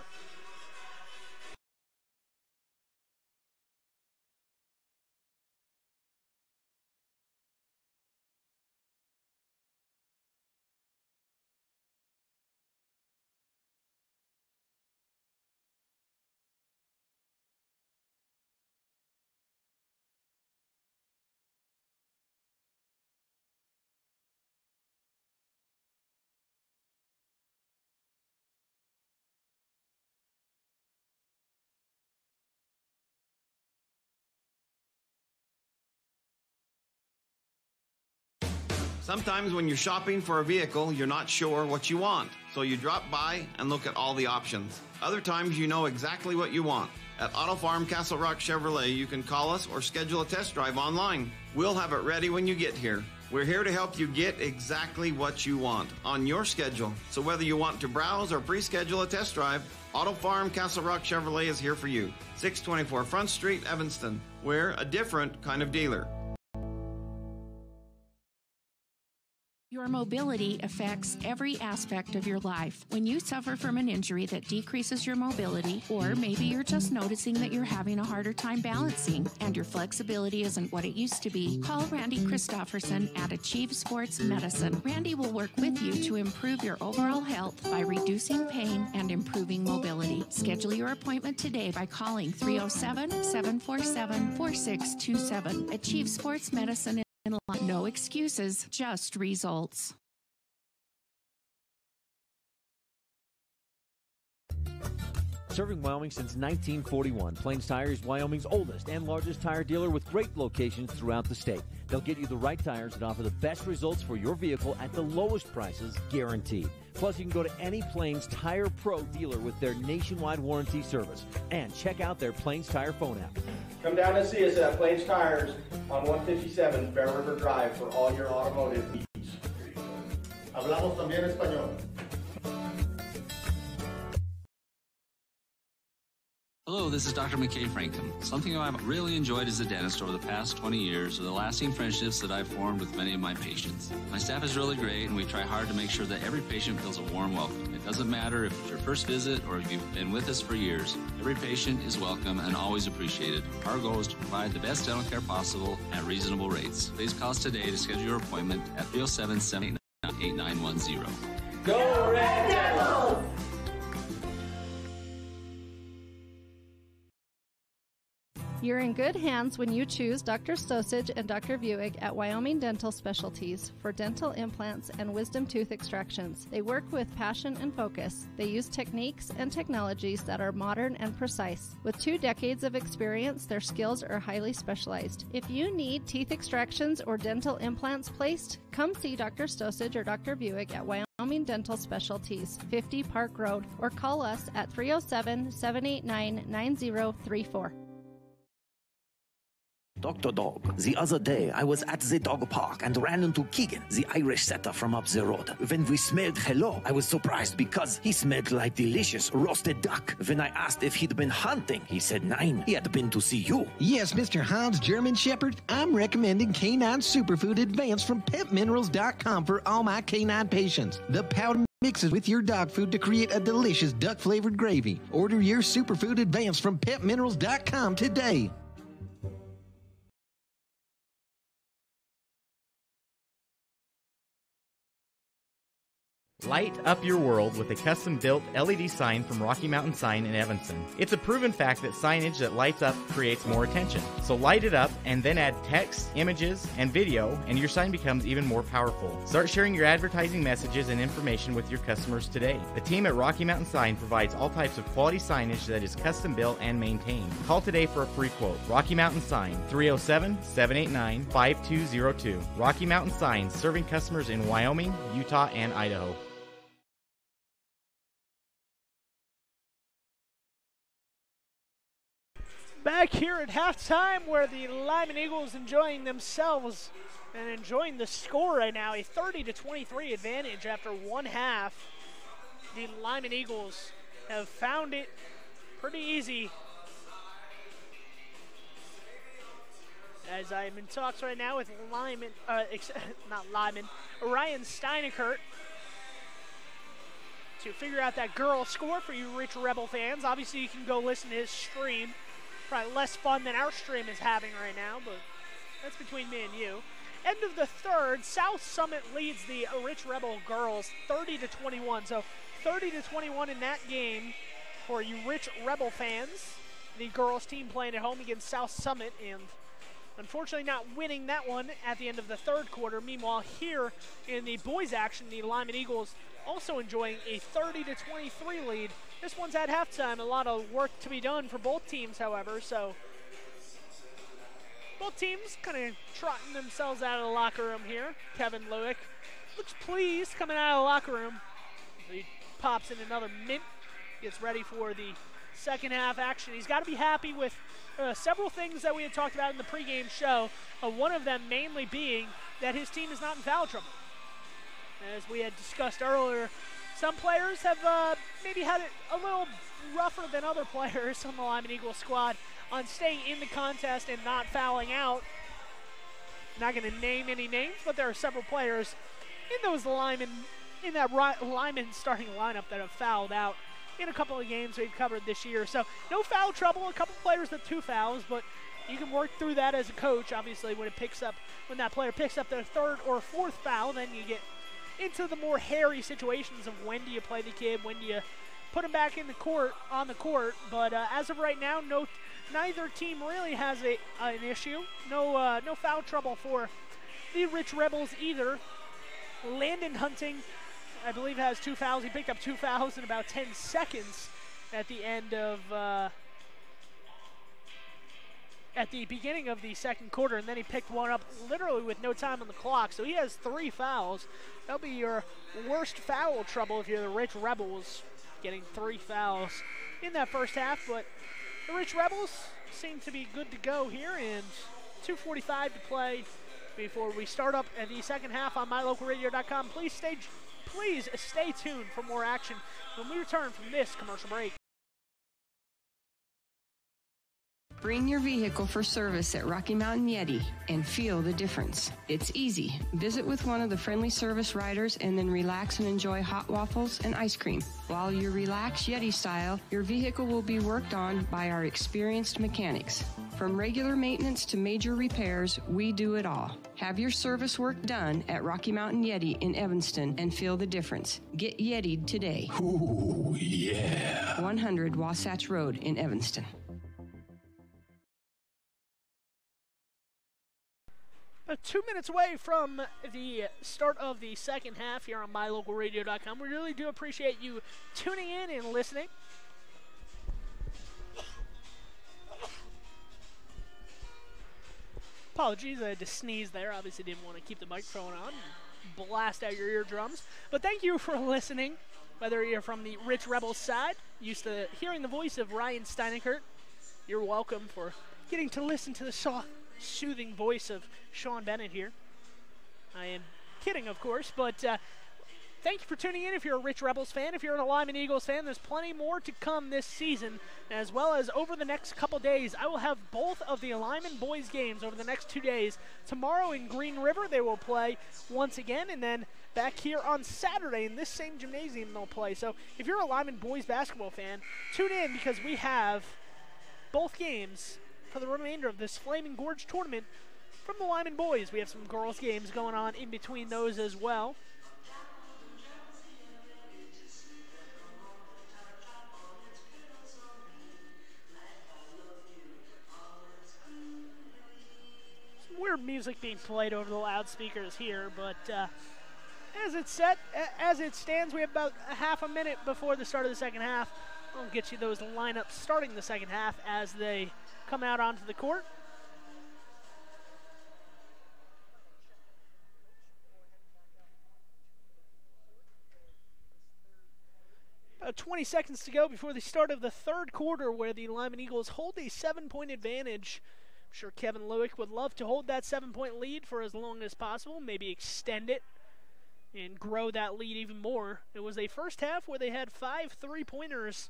Sometimes when you're shopping for a vehicle, you're not sure what you want, so you drop by and look at all the options. Other times you know exactly what you want. At Auto Farm Castle Rock Chevrolet, you can call us or schedule a test drive online. We'll have it ready when you get here. We're here to help you get exactly what you want on your schedule. So whether you want to browse or pre-schedule a test drive, Auto Farm Castle Rock Chevrolet is here for you. 624 Front Street, Evanston. We're a different kind of dealer. Your mobility affects every aspect of your life. When you suffer from an injury that decreases your mobility, or maybe you're just noticing that you're having a harder time balancing and your flexibility isn't what it used to be, call Randy Christofferson at Achieve Sports Medicine. Randy will work with you to improve your overall health by reducing pain and improving mobility. Schedule your appointment today by calling 307-747-4627. Achieve Sports Medicine. No excuses, just results. Serving Wyoming since 1941, Plains Tire is Wyoming's oldest and largest tire dealer with great locations throughout the state. They'll get you the right tires that offer the best results for your vehicle at the lowest prices, guaranteed. Plus, you can go to any Plains Tire Pro dealer with their nationwide warranty service. And check out their Plains Tire phone app. Come down and see us at Plains Tires on 157 Bear River Drive for all your automotive needs. Hablamos también español. Hello, this is Dr. McKay Franklin. Something I've really enjoyed as a dentist over the past 20 years are the lasting friendships that I've formed with many of my patients. My staff is really great, and we try hard to make sure that every patient feels a warm welcome. It doesn't matter if it's your first visit or if you've been with us for years. Every patient is welcome and always appreciated. Our goal is to provide the best dental care possible at reasonable rates. Please call us today to schedule your appointment at 307-789-8910. Go Red Devils! You're in good hands when you choose Dr. Stosage and Dr. Buick at Wyoming Dental Specialties for dental implants and wisdom tooth extractions. They work with passion and focus. They use techniques and technologies that are modern and precise. With 2 decades of experience, their skills are highly specialized. If you need teeth extractions or dental implants placed, come see Dr. Stosage or Dr. Buick at Wyoming Dental Specialties, 50 Park Road, or call us at 307-789-9034. Dr. Dog, the other day I was at the dog park and ran into Keegan, the Irish setter from up the road. When we smelled hello, I was surprised because he smelled like delicious roasted duck. When I asked if he'd been hunting, he said nein, he had been to see you. Yes, Mr. Hans German Shepherd, I'm recommending Canine Superfood Advanced from PetMinerals.com for all my canine patients. The powder mixes with your dog food to create a delicious duck-flavored gravy. Order your Superfood Advanced from PetMinerals.com today. Light up your world with a custom-built LED sign from Rocky Mountain Sign in Evanston. It's a proven fact that signage that lights up creates more attention. So light it up and then add text, images, and video, and your sign becomes even more powerful. Start sharing your advertising messages and information with your customers today. The team at Rocky Mountain Sign provides all types of quality signage that is custom-built and maintained. Call today for a free quote. Rocky Mountain Sign, 307-789-5202. Rocky Mountain Sign, serving customers in Wyoming, Utah, and Idaho. Back here at halftime where the Lyman Eagles enjoying themselves and enjoying the score right now. A 30-23 advantage after one half. The Lyman Eagles have found it pretty easy. As I'm in talks right now with Lyman, Ryan Steinekert to figure out that girl score for you Rich Rebel fans. Obviously you can go listen to his stream. Probably less fun than our stream is having right now, but that's between me and you. End of the third, South Summit leads the Rich Rebel girls 30-21. So 30-21 in that game for you Rich Rebel fans. The girls team playing at home against South Summit, and unfortunately not winning that one at the end of the third quarter. Meanwhile, here in the boys action, the Lyman Eagles also enjoying a 30-23 lead. This one's at halftime. A lot of work to be done for both teams, however, so Both teams kind of trotting themselves out of the locker room here. Kevin Lueck looks pleased coming out of the locker room. He pops in another mint, gets ready for the second half action. He's got to be happy with several things that we had talked about in the pregame show, one of them mainly being that his team is not in foul trouble. As we had discussed earlier, some players have maybe had it a little rougher than other players on the Lyman Eagles squad on staying in the contest and not fouling out. Not going to name any names, but there are several players in that Lyman starting lineup that have fouled out in a couple of games we've covered this year. So no foul trouble, a couple players with 2 fouls, but you can work through that as a coach. Obviously, when that player picks up their 3rd or 4th foul, then you get into the more hairy situations of when do you play the kid, when do you put him back on the court. But as of right now, neither team really has an issue. No foul trouble for the Rich Rebels either. Landon Hunting, I believe, has 2 fouls. He picked up 2 fouls in about 10 seconds at the end of at the beginning of the second quarter, and then he picked one up literally with no time on the clock. So he has 3 fouls. That'll be your worst foul trouble if you're the Rich Rebels, getting 3 fouls in that first half. But the Rich Rebels seem to be good to go here, and 2:45 to play before we start up at the second half on mylocalradio.com. Please stay tuned for more action when we return from this commercial break. Bring your vehicle for service at Rocky Mountain Yeti and feel the difference. It's easy. Visit with one of the friendly service riders and then relax and enjoy hot waffles and ice cream. While you relax Yeti style, your vehicle will be worked on by our experienced mechanics. From regular maintenance to major repairs, we do it all. Have your service work done at Rocky Mountain Yeti in Evanston and feel the difference. Get Yeti'd today. Ooh, yeah. 100 Wasatch Road in Evanston. About 2 minutes away from the start of the second half here on mylocalradio.com. We really do appreciate you tuning in and listening. Apologies, I had to sneeze there. Obviously didn't want to keep the microphone on and blast out your eardrums. But thank you for listening. Whether you're from the Rich Rebels side, used to hearing the voice of Ryan Steinekert, you're welcome for getting to listen to the soft, soothing voice of Sean Bennett here. I am kidding, of course, but thank you for tuning in if you're a Rich Rebels fan. If you're a Lyman Eagles fan, there's plenty more to come this season, as well as over the next couple days. I will have both of the Lyman boys games over the next 2 days. Tomorrow in Green River, they will play once again, and then back here on Saturday in this same gymnasium they'll play. So if you're a Lyman boys basketball fan, tune in because we have both games for the remainder of this Flaming Gorge tournament from the Lyman boys. We have some girls games going on in between those as well. Some weird music being played over the loudspeakers here, but as it stands, we have about a half a minute before the start of the second half. I'll get you those lineups starting the second half as they come out onto the court. About 20 seconds to go before the start of the third quarter, where the Lyman Eagles hold a 7-point advantage. I'm sure Kevin Lueck would love to hold that 7-point lead for as long as possible, maybe extend it and grow that lead even more. It was a first half where they had 5 3-pointers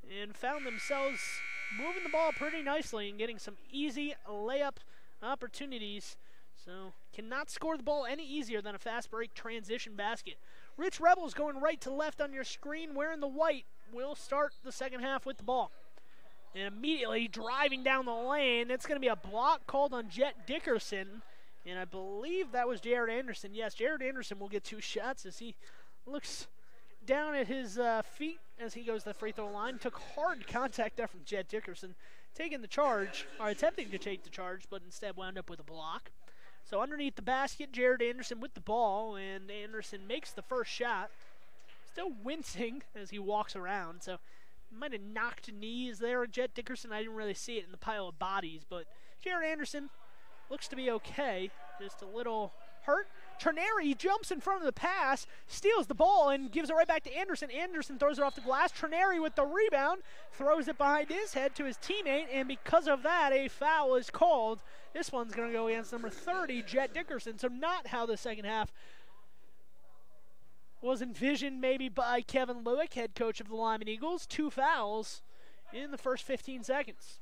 and found themselves moving the ball pretty nicely and getting some easy layup opportunities. So cannot score the ball any easier than a fast break transition basket. Rich Rebels going right to left on your screen wearing the white will start the second half with the ball. And immediately driving down the lane, it's going to be a block called on Jet Dickerson. And I believe that was Jared Anderson. Yes, Jared Anderson will get 2 shots as he looks down at his feet as he goes to the free throw line. Took hard contact there from Jet Dickerson, taking the charge, or attempting to take the charge, but instead wound up with a block. So underneath the basket, Jared Anderson with the ball, and Anderson makes the first shot. Still wincing as he walks around, so might have knocked knees there. Jet Dickerson, I didn't really see it in the pile of bodies, but Jared Anderson looks to be okay. Just a little hurt. Trineri jumps in front of the pass, steals the ball, and gives it right back to Anderson. Anderson throws it off the glass. Trineri with the rebound, throws it behind his head to his teammate, and because of that, a foul is called. This one's going to go against number 30, Jet Dickerson. So not how the second half was envisioned maybe by Kevin Lueck, head coach of the Lyman Eagles. 2 fouls in the first 15 seconds.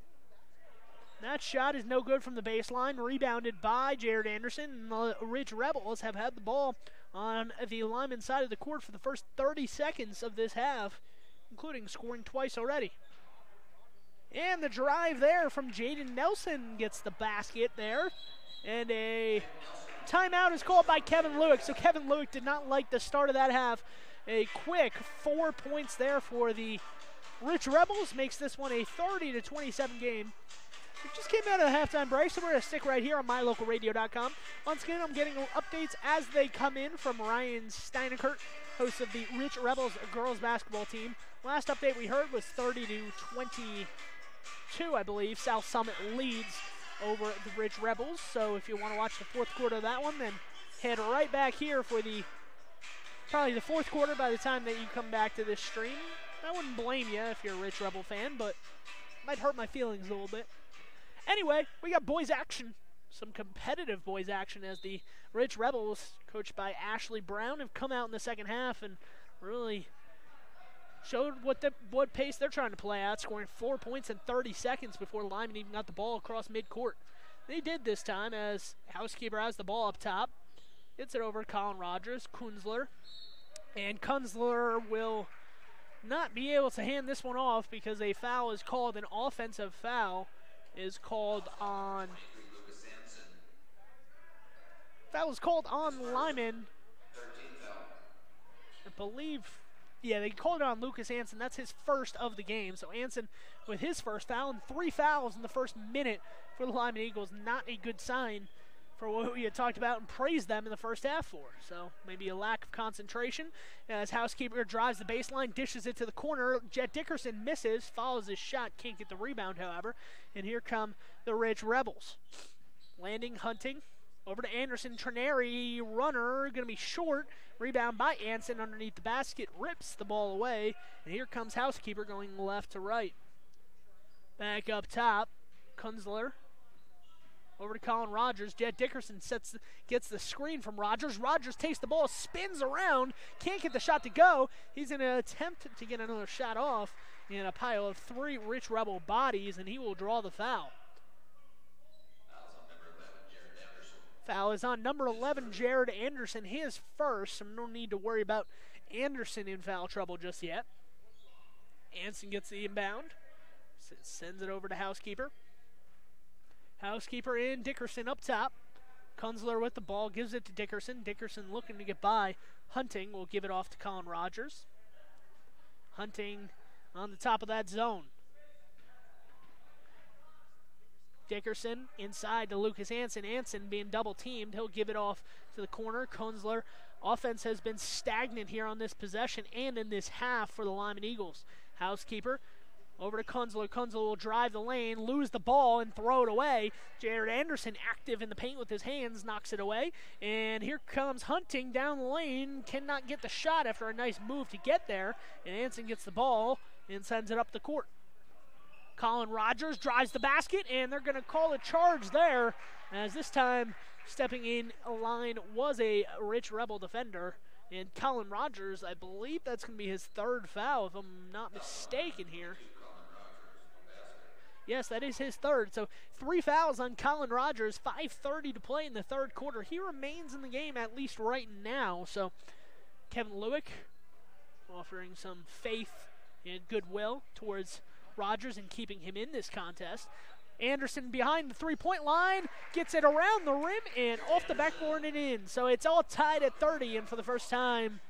That shot is no good from the baseline, rebounded by Jared Anderson. And the Ridge Rebels have had the ball on the Lyman side of the court for the first 30 seconds of this half, including scoring twice already. And the drive there from Jaden Nelson gets the basket there. And a timeout is called by Kevin Lueck. So Kevin Lueck did not like the start of that half. A quick 4 points there for the Ridge Rebels makes this one a 30-27 game. We just came out of the halftime break, so we're going to stick right here on mylocalradio.com. Once again, I'm getting updates as they come in from Ryan Steinekert, host of the Ridge Rebels girls basketball team. Last update we heard was 30-22, I believe. South Summit leads over the Ridge Rebels. So if you want to watch the fourth quarter of that one, then head right back here for probably the fourth quarter by the time that you come back to this stream. I wouldn't blame you if you're a Ridge Rebel fan, but it might hurt my feelings a little bit. Anyway, we got boys action, some competitive boys action as the Ridge Rebels, coached by Ashley Brown, have come out in the second half and really showed what pace they're trying to play at, scoring 4 points in 30 seconds before Lyman even got the ball across midcourt. They did this time as Housekeeper has the ball up top, gets it over to Colin Rogers, Kunzler, and Kunzler will not be able to hand this one off because a foul is called, an offensive foul is called on Lyman. I believe, yeah, they called it on Lucas Anson. That's his first of the game. So Anson with his first foul and 3 fouls in the first minute for the Lyman Eagles. Not a good sign for what we had talked about and praised them in the first half for. So maybe a lack of concentration as Housekeeper drives the baseline, dishes it to the corner. Jet Dickerson misses, follows his shot, can't get the rebound, however. And here come the Ridge Rebels. Landing, Hunting, over to Anderson. Trineri, runner, going to be short. Rebound by Anson underneath the basket, rips the ball away. And here comes Housekeeper going left to right. Back up top, Kunzler. Over to Colin Rogers. Jet Dickerson gets the screen from Rogers. Rogers takes the ball, spins around, can't get the shot to go. He's going to attempt to get another shot off in a pile of 3 Ridge Rebel bodies, and he will draw the foul. Foul is on number 11, Jared Anderson, his first, so no need to worry about Anderson in foul trouble just yet. Anson gets the inbound, sends it over to Housekeeper. Housekeeper in, Dickerson up top. Kunzler with the ball, gives it to Dickerson. Dickerson looking to get by. Hunting will give it off to Colin Rogers. Hunting on the top of that zone. Dickerson inside to Lucas Anson. Anson being double teamed. He'll give it off to the corner. Kunzler. Offense has been stagnant here on this possession and in this half for the Lyman Eagles. Housekeeper over to Kunzler. Kunzler will drive the lane, lose the ball, and throw it away. Jared Anderson active in the paint with his hands, knocks it away. And here comes Hunting down the lane. Cannot get the shot after a nice move to get there. And Anson gets the ball and sends it up the court. Colin Rogers drives the basket, and they're going to call a charge there, as this time stepping in a line was a Ridge Rebel defender. And Colin Rogers, I believe that's going to be his 3rd foul, if I'm not mistaken here. Yes, that is his 3rd. So 3 fouls on Colin Rogers, 5:30 to play in the 3rd quarter. He remains in the game at least right now. So Kevin Lueck offering some faith and goodwill towards Rogers and keeping him in this contest. Anderson behind the 3-point line, gets it around the rim and off the backboard and in. So it's all tied at 30, and for the first time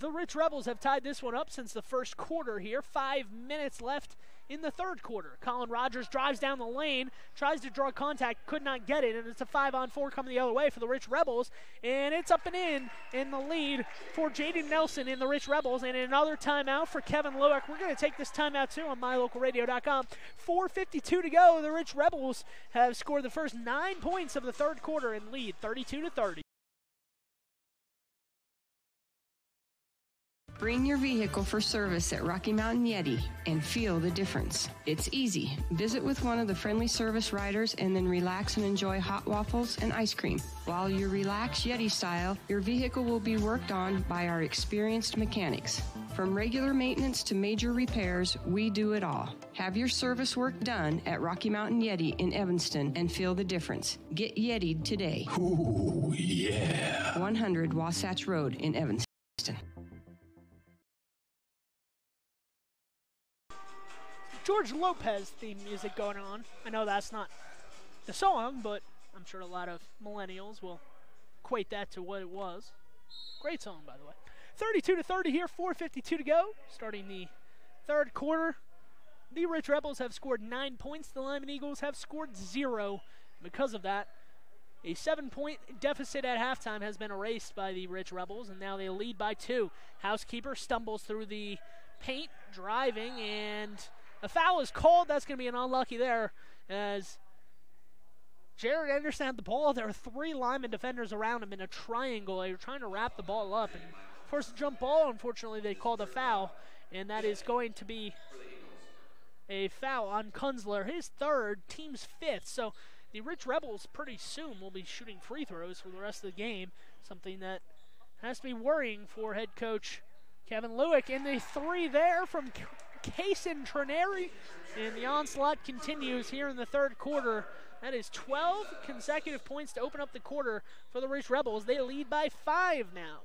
the Rich Rebels have tied this one up since the first quarter here. 5 minutes left in the third quarter. Colin Rogers drives down the lane, tries to draw contact, could not get it, and it's a 5-on-4 coming the other way for the Rich Rebels, and it's up and in the lead for Jaden Nelson in the Rich Rebels, and another timeout for Kevin Lueck. We're going to take this timeout too on mylocalradio.com. 4:52 to go. The Rich Rebels have scored the first 9 points of the third quarter and lead 32-30. Bring your vehicle for service at Rocky Mountain Yeti and feel the difference. It's easy. Visit with one of the friendly service riders and then relax and enjoy hot waffles and ice cream. While you relax Yeti style, your vehicle will be worked on by our experienced mechanics. From regular maintenance to major repairs, we do it all. Have your service work done at Rocky Mountain Yeti in Evanston and feel the difference. Get Yeti'd today. Ooh, yeah. 100 Wasatch Road in Evanston. George Lopez theme music going on. I know that's not the song, but I'm sure a lot of millennials will equate that to what it was. Great song, by the way. 32-30 here, 4:52 to go. Starting the third quarter. The Rich Rebels have scored 9 points. The Lyman Eagles have scored 0. Because of that, a 7-point deficit at halftime has been erased by the Rich Rebels, and now they lead by 2. Housekeeper stumbles through the paint, driving, and a foul is called. That's going to be an unlucky there as Jared Anderson had the ball. There are 3 Lyman defenders around him in a triangle. They were trying to wrap the ball up and forced a jump ball. Unfortunately, they called a foul, and that is going to be a foul on Kunzler, his third, team's 5th. So the Rich Rebels pretty soon will be shooting free throws for the rest of the game, something that has to be worrying for head coach Kevin Lueck. And the 3 there from Kaysen Trineri, and the onslaught continues here in the third quarter. That is 12 consecutive points to open up the quarter for the Rich Rebels. They lead by 5 now.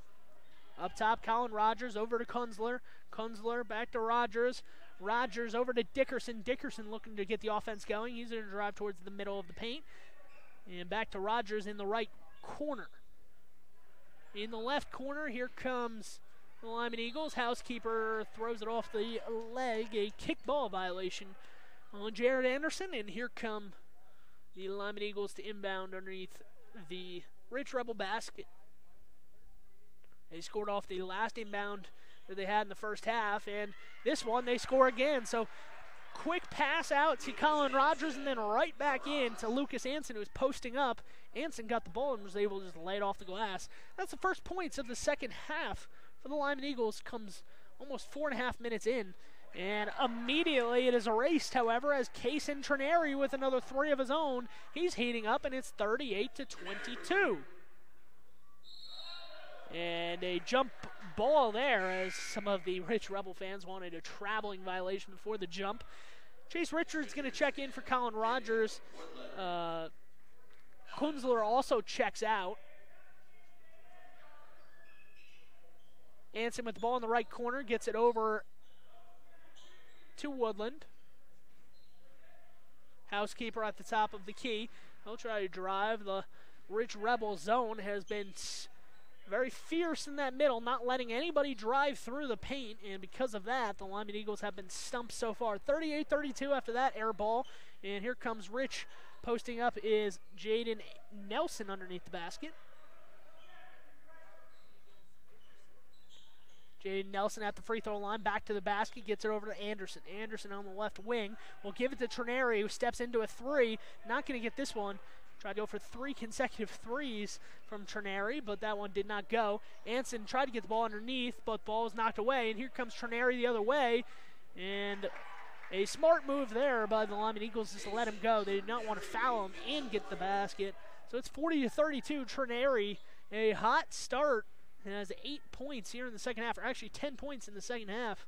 Up top, Colin Rogers over to Kunzler. Kunzler back to Rogers. Rogers over to Dickerson. Dickerson looking to get the offense going. He's going to drive towards the middle of the paint. And back to Rogers in the right corner. In the left corner, here comes the Lyman Eagles. Housekeeper throws it off the leg. A kickball violation on Jared Anderson. And here come the Lyman Eagles to inbound underneath the Rich Rebel basket. They scored off the last inbound that they had in the first half. And this one, they score again. So quick pass out to Colin Rogers and then right back in to Lucas Anson, who was posting up. Anson got the ball and was able to just lay it off the glass. That's the first points of the second half for the Lyman Eagles. Comes almost 4.5 minutes in, and immediately it is erased, however, as Kaysen Trineri with another 3 of his own. He's heating up, and it's 38-22. And a jump ball there, as some of the Rich Rebel fans wanted a traveling violation before the jump. Chase Richards going to check in for Colin Rogers. Kunzler also checks out. Anson with the ball in the right corner, gets it over to Woodland. Housekeeper at the top of the key. He'll try to drive. The Rich Rebel zone has been very fierce in that middle, not letting anybody drive through the paint, and because of that, the Lyman Eagles have been stumped so far. 38-32 after that air ball, and here comes Rich. Posting up is Jaden Nelson underneath the basket. Jaden Nelson at the free throw line, back to the basket, gets it over to Anderson. Anderson on the left wing will give it to Trineri, who steps into a 3. Not going to get this one. Tried to go for 3 consecutive threes from Trineri, but that one did not go. Anson tried to get the ball underneath, but ball was knocked away, and here comes Trineri the other way. And a smart move there by the Lyman Eagles just to let him go. They did not want to foul him and get the basket. So it's 40-32. Trineri, a hot start, has 8 points here in the second half, or actually 10 points in the second half.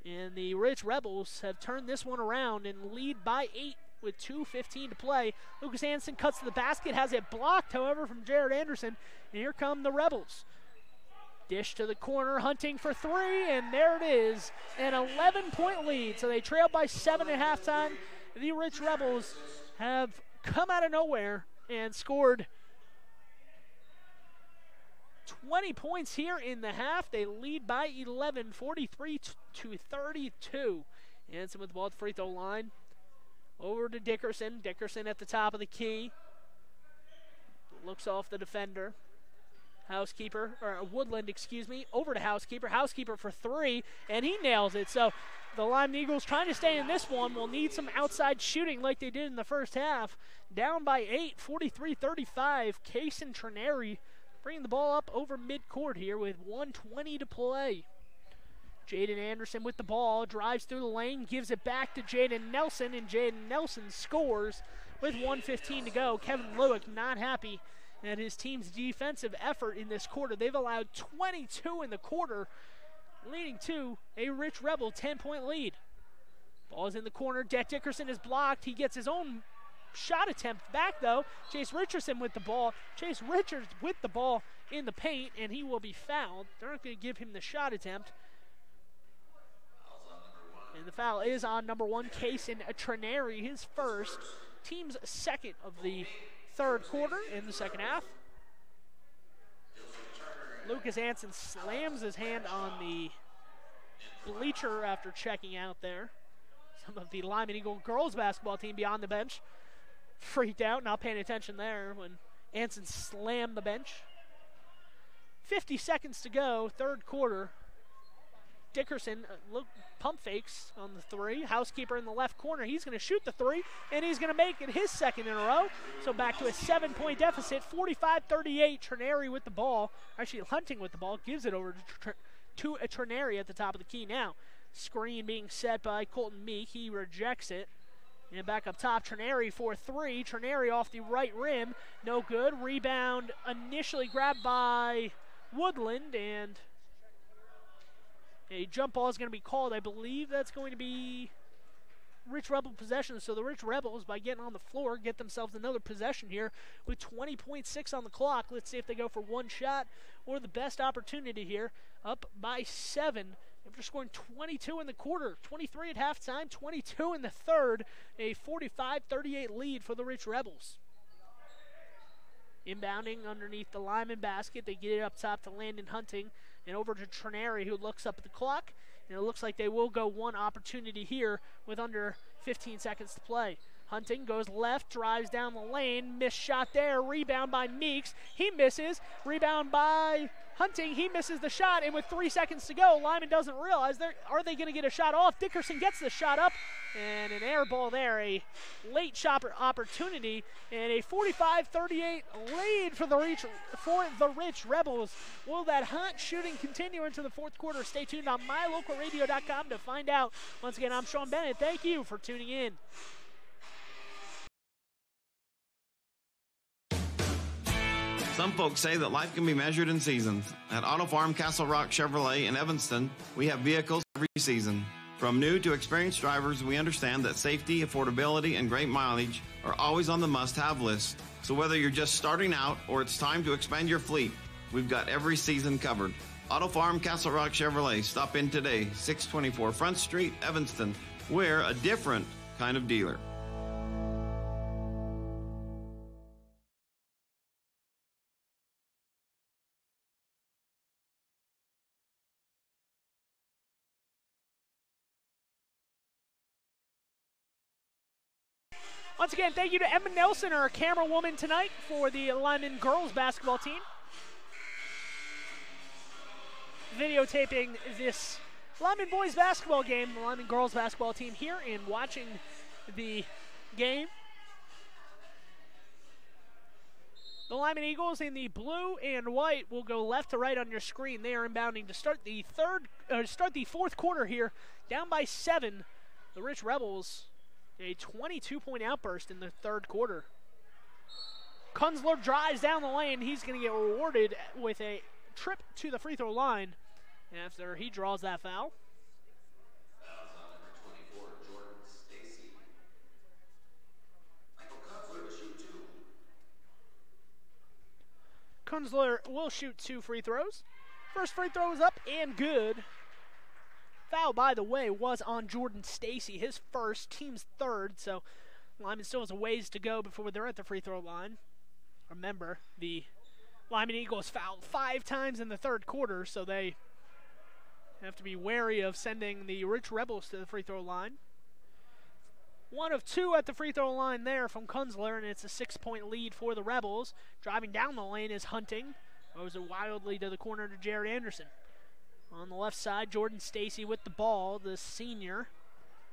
And the Rich Rebels have turned this one around and lead by 8 with 2:15 to play. Lucas Anson cuts to the basket, has it blocked, however, from Jared Anderson. And here come the Rebels. Dish to the corner, hunting for 3, and there it is, an 11-point lead. So they trailed by 7 at halftime. The Rich Rebels have come out of nowhere and scored 20 points here in the half. They lead by 11, 43-32. Hanson with the ball at the free throw line. Over to Dickerson. Dickerson at the top of the key. Looks off the defender. Woodland, over to Housekeeper. Housekeeper for three, and he nails it. So the Lyman Eagles trying to stay in this one will need some outside shooting like they did in the first half. Down by 8, 43-35. Case and Trineri bringing the ball up over midcourt here with 1:20 to play. Jaden Anderson with the ball, drives through the lane, gives it back to Jaden Nelson, and Jaden Nelson scores with 1:15 to go. Kevin Lueck not happy at his team's defensive effort in this quarter. They've allowed 22 in the quarter, leading to a Rich Rebel 10-point lead. Ball is in the corner. Det Dickerson is blocked. He gets his own shot attempt back, though. Chase Richardson with the ball. Chase Richards with the ball in the paint, and he will be fouled. They're not going to give him the shot attempt. And the foul is on number 1, Kaysen Trineri, his first, team's second of the third quarter in the second half. Lucas Anson slams his hand on the bleacher after checking out there. Some of the Lyman Eagle girls basketball team beyond the bench freaked out, not paying attention there when Anson slammed the bench. 50 seconds to go, third quarter. Dickerson pump fakes on the three. Housekeeper in the left corner. He's going to shoot the three, and he's going to make it his second in a row. So back to a 7-point deficit, 45-38. Trineri with the ball. Actually, Hunting with the ball. Gives it over to Trineri at the top of the key now. Screen being set by Colton Meek. He rejects it. And back up top, Trineri for three. Trineri off the right rim. No good. Rebound initially grabbed by Woodland, and a jump ball is going to be called. I believe that's going to be Rich Rebel possession. So the Rich Rebels, by getting on the floor, get themselves another possession here with 20.6 on the clock. Let's see if they go for one shot or the best opportunity here. Up by 7 after scoring 22 in the quarter, 23 at halftime, 22 in the third. A 45-38 lead for the Rich Rebels. Inbounding underneath the Lyman basket. They get it up top to Landon Hunting. And over to Trineri, who looks up at the clock. And it looks like they will go one opportunity here with under 15 seconds to play. Hunting goes left, drives down the lane. Missed shot there. Rebound by Meeks. He misses. Rebound by Hunting. He misses the shot. And with 3 seconds to go, Lyman doesn't realize, are they going to get a shot off? Dickerson gets the shot up. And an air ball there. A late shot opportunity. And a 45-38 lead for the Rich Rebels. Will that hot shooting continue into the fourth quarter? Stay tuned on mylocalradio.com to find out. Once again, I'm Sean Bennett. Thank you for tuning in. Some folks say that life can be measured in seasons. At Auto Farm Castle Rock Chevrolet in Evanston, we have vehicles every season. From new to experienced drivers, we understand that safety, affordability, and great mileage are always on the must-have list. So whether you're just starting out or it's time to expand your fleet, we've got every season covered. Auto Farm Castle Rock Chevrolet. Stop in today, 624 Front Street, Evanston. We're a different kind of dealer. Once again, thank you to Emma Nelson, our camera woman tonight, for the Lyman girls basketball team. Videotaping this Lyman boys basketball game, the Lyman girls basketball team here, and watching the game. The Lyman Eagles in the blue and white will go left to right on your screen. They are inbounding to start the fourth quarter here, down by 7. The Rich Rebels, a 22-point outburst in the third quarter. Kunzler drives down the lane. He's going to get rewarded with a trip to the free throw line after he draws that foul. Fouls on number 24, Jordan Stacy. Michael Kunzler to shoot 2. Kunzler will shoot 2 free throws. First free throw is up and good. Foul, by the way, was on Jordan Stacy, his first, team's third, so Lyman still has a ways to go before they're at the free throw line. Remember, the Lyman Eagles fouled 5 times in the third quarter, so they have to be wary of sending the Rich Rebels to the free throw line. 1 of 2 at the free throw line there from Kunzler, and it's a 6-point lead for the Rebels. Driving down the lane is Hunting. Throws it wildly to the corner to Jared Anderson. On the left side, Jordan Stacy with the ball, the senior.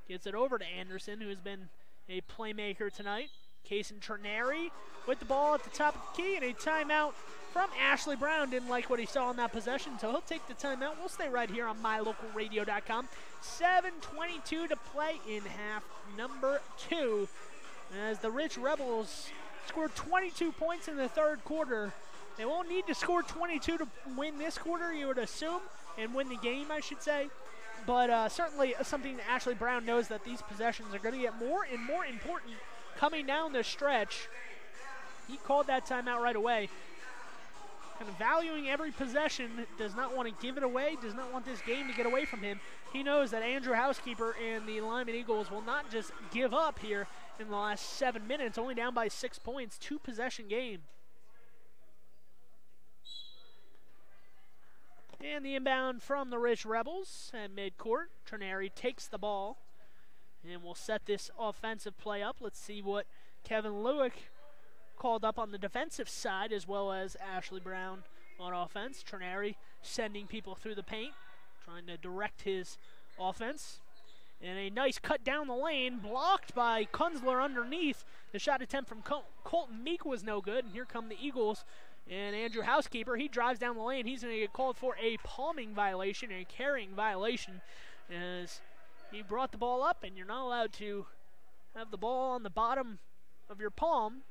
Gets it over to Anderson, who has been a playmaker tonight. Kason Ternary with the ball at the top of the key, and a timeout from Ashley Brown. Didn't like what he saw in that possession, so he'll take the timeout. We'll stay right here on mylocalradio.com. 7:22 to play in half number 2. As the Rich Rebels scored 22 points in the third quarter. They won't need to score 22 to win this quarter, you would assume, and win the game, I should say. But certainly something that Ashley Brown knows, that these possessions are going to get more and more important coming down the stretch. He called that timeout right away. Kind of valuing every possession, does not want to give it away, does not want this game to get away from him. He knows that Andrew Housekeeper and the Lyman Eagles will not just give up here in the last 7 minutes, only down by 6 points, 2-possession game. And the inbound from the Rich Rebels at midcourt. Ternary takes the ball and will set this offensive play up. Let's see what Kevin Lueck called up on the defensive side, as well as Ashley Brown on offense. Ternary sending people through the paint, trying to direct his offense. And a nice cut down the lane, blocked by Kunzler underneath. The shot attempt from Colton Meek was no good, and here come the Eagles. And Andrew Housekeeper, he drives down the lane. He's going to get called for a palming violation, a carrying violation, as he brought the ball up, and you're not allowed to have the ball on the bottom of your palm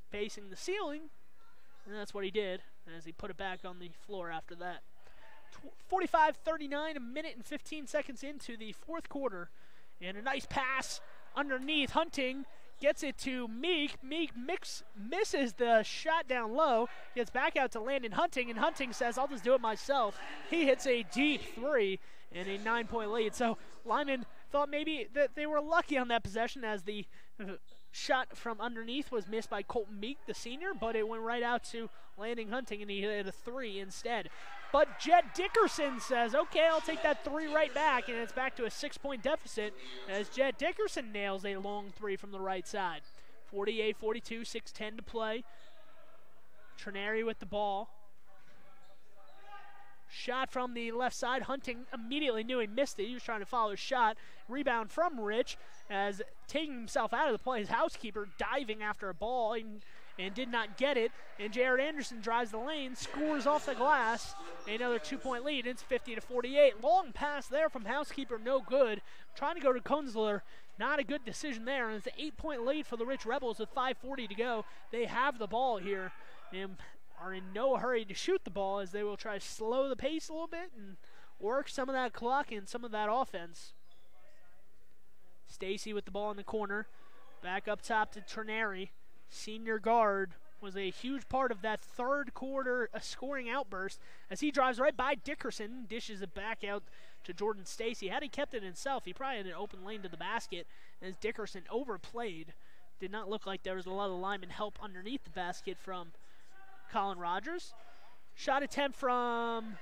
facing the ceiling. And that's what he did, as he put it back on the floor after that. 45-39, a minute and 15 seconds into the fourth quarter. And a nice pass underneath. Hunting gets it to Meek. Meek misses the shot down low. Gets back out to Landon Hunting, and Hunting says, I'll just do it myself. He hits a deep 3 and a 9-point lead. So Lyman thought maybe that they were lucky on that possession, as the shot from underneath was missed by Colton Meek, the senior, but it went right out to Landon Hunting, and he hit a 3 instead. But Jed Dickerson says, okay, I'll take that 3 right back, and it's back to a 6-point deficit as Jed Dickerson nails a long 3 from the right side. 48-42, 6:10 to play. Ternary with the ball. Shot from the left side. Hunting immediately knew he missed it. He was trying to follow his shot. Rebound from Rich, as taking himself out of the play. His Housekeeper diving after a ball and did not get it. And Jared Anderson drives the lane, scores off the glass. Another 2-point lead. It's 50-48. Long pass there from Housekeeper, no good. Trying to go to Kunzler. Not a good decision there. And it's an 8-point lead for the Rich Rebels with 5:40 to go. They have the ball here and are in no hurry to shoot the ball, as they will try to slow the pace a little bit and work some of that clock and some of that offense. Stacy with the ball in the corner. Back up top to Ternary. Senior guard was a huge part of that third quarter scoring outburst, as he drives right by Dickerson, dishes it back out to Jordan Stacy. Had he kept it himself, he probably had an open lane to the basket, as Dickerson overplayed. Did not look like there was a lot of Lyman help underneath the basket from Colin Rogers. Shot attempt from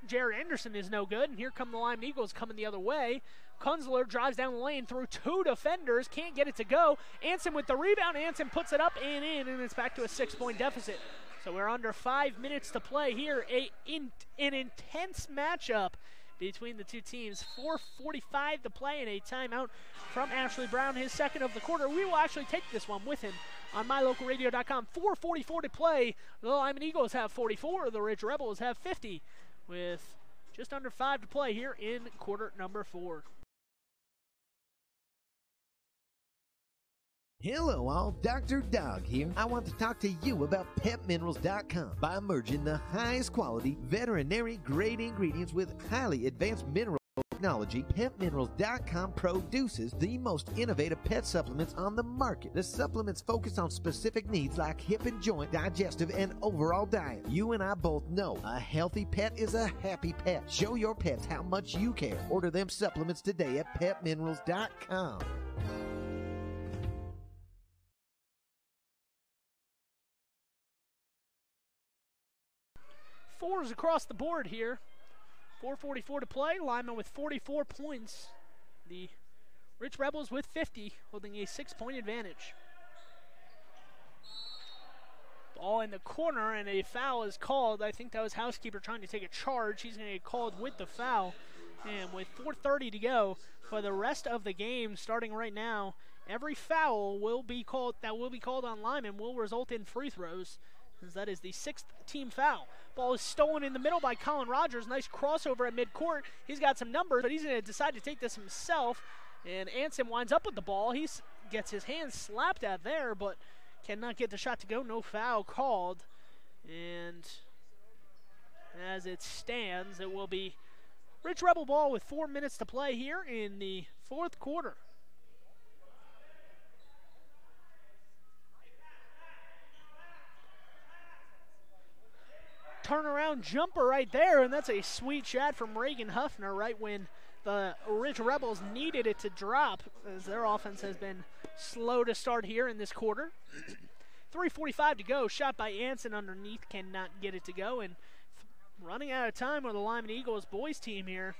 Jared Anderson is no good, and here come the Lyman Eagles coming the other way. Kunzler drives down the lane through 2 defenders, can't get it to go. Anson with the rebound. Anson puts it up and in, and it's back to a 6-point deficit. So we're under 5 minutes to play here. An intense matchup between the two teams. 4:45 to play, and a timeout from Ashley Brown, his second of the quarter. We will actually take this one with him on mylocalradio.com. 4:44 to play. The Lyman Eagles have 44. The Rich Rebels have 50, with just under 5 to play here in quarter number 4. Hello all, Dr. Dog here. I want to talk to you about PetMinerals.com. By merging the highest quality veterinary grade ingredients with highly advanced mineral technology, PetMinerals.com produces the most innovative pet supplements on the market. The supplements focus on specific needs like hip and joint, digestive, and overall diet. You and I both know a healthy pet is a happy pet. Show your pets how much you care. Order them supplements today at PetMinerals.com. fours across the board here. 4:44 to play. Lyman with 44 points. The Rich Rebels with 50, holding a 6-point advantage. Ball in the corner, and a foul is called. I think that was Housekeeper trying to take a charge. He's going to get called with the foul. And with 4:30 to go for the rest of the game, starting right now, every foul will be called on Lyman will result in free throws, as that is the 6th team foul. Ball is stolen in the middle by Colin Rogers. Nice crossover at midcourt. He's got some numbers, but he's going to decide to take this himself. And Anson winds up with the ball. He gets his hand slapped at there, but cannot get the shot to go. No foul called. And as it stands, it will be Rich Rebel ball with 4 minutes to play here in the 4th quarter. Turnaround jumper right there, and that's a sweet shot from Reagan Huffner right when the Rich Rebels needed it to drop, as their offense has been slow to start here in this quarter. 3:45 to go. Shot by Anson underneath, cannot get it to go, and running out of time with the Lyman Eagles boys team here.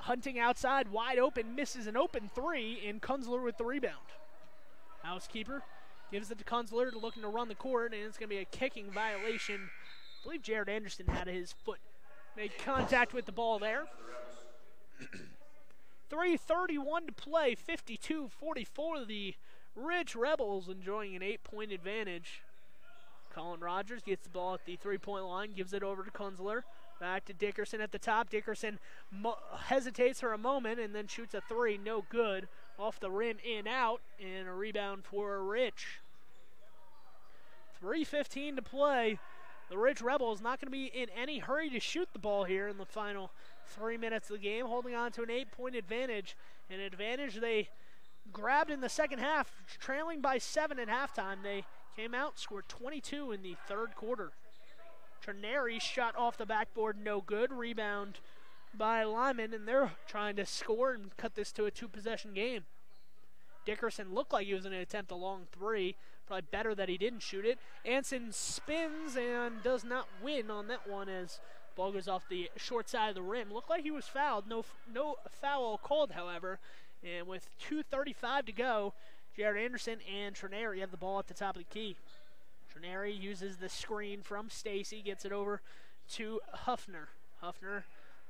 Hunting outside, wide open, misses an open three, and Kunzler with the rebound. Housekeeper gives it to Kunzler, looking to run the court, and it's going to be a kicking violation. I believe Jared Anderson had his foot make contact with the ball there. 3:31 to play, 52-44. The Rich Rebels enjoying an 8-point advantage. Colin Rogers gets the ball at the 3-point line, gives it over to Kunzler. Back to Dickerson at the top. Dickerson hesitates for a moment and then shoots a three. No good. Off the rim, in, out, and a rebound for Rich. 3:15 to play. The Rich Rebels not going to be in any hurry to shoot the ball here in the final 3 minutes of the game, holding on to an 8-point advantage, an advantage they grabbed in the second half, trailing by 7 at halftime. They came out, scored 22 in the 3rd quarter. Trenary shot off the backboard, no good. Rebound by Lyman, and they're trying to score and cut this to a 2-possession game. Dickerson looked like he was going to attempt a long three. Probably better that he didn't shoot it. Anson spins and does not win on that one as ball goes off the short side of the rim. Looked like he was fouled. No foul called, however. And with 2:35 to go, Jared Anderson and Trenary have the ball at the top of the key. Trenary uses the screen from Stacy, gets it over to Huffner. Huffner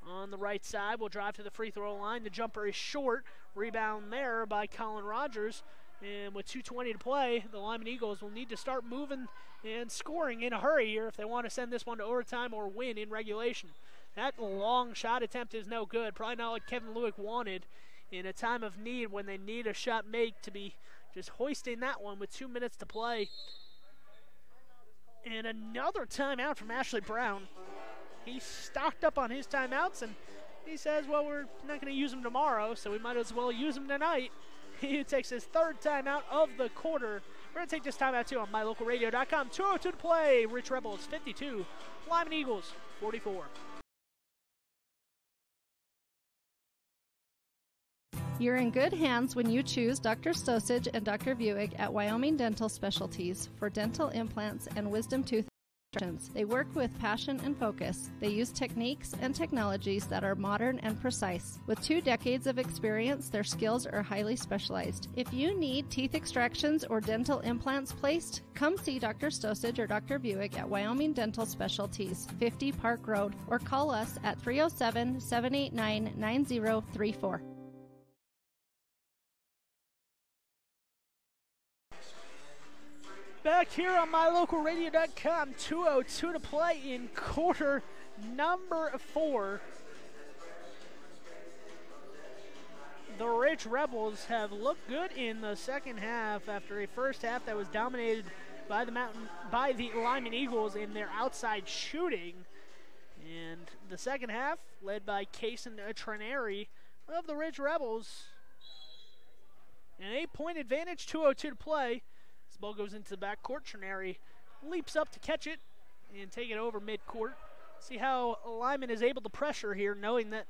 on the right side will drive to the free throw line. The jumper is short. Rebound there by Colin Rogers. And with 2:20 to play, the Lyman Eagles will need to start moving and scoring in a hurry here if they want to send this one to overtime or win in regulation. That long shot attempt is no good. Probably not what Kevin Lueck wanted in a time of need when they need a shot made to be just hoisting that one with 2 minutes to play. And another timeout from Ashley Brown. He stocked up on his timeouts, and he says, well, we're not going to use them tomorrow, so we might as well use them tonight. He takes his 3rd timeout of the quarter. We're going to take this timeout, too, on mylocalradio.com. 2:02 to play. Rich Rebels 52, Lyman Eagles 44. You're in good hands when you choose Dr. Stosage and Dr. Buick at Wyoming Dental Specialties for dental implants and wisdom tooth extractions. They work with passion and focus. They use techniques and technologies that are modern and precise. With 2 decades of experience, their skills are highly specialized. If you need teeth extractions or dental implants placed, come see Dr. Stosage or Dr. Buick at Wyoming Dental Specialties, 50 Park Road, or call us at 307-789-9034. Back here on mylocalradio.com, 2:02 to play in quarter number 4. The Rich Rebels have looked good in the second half after a first half that was dominated by the Lyman Eagles in their outside shooting. And the second half, led by Kason Trenary of the Rich Rebels. An 8-point advantage, 2:02 to play. This ball goes into the backcourt. Trenary leaps up to catch it and take it over midcourt. See how Lyman is able to pressure here, knowing that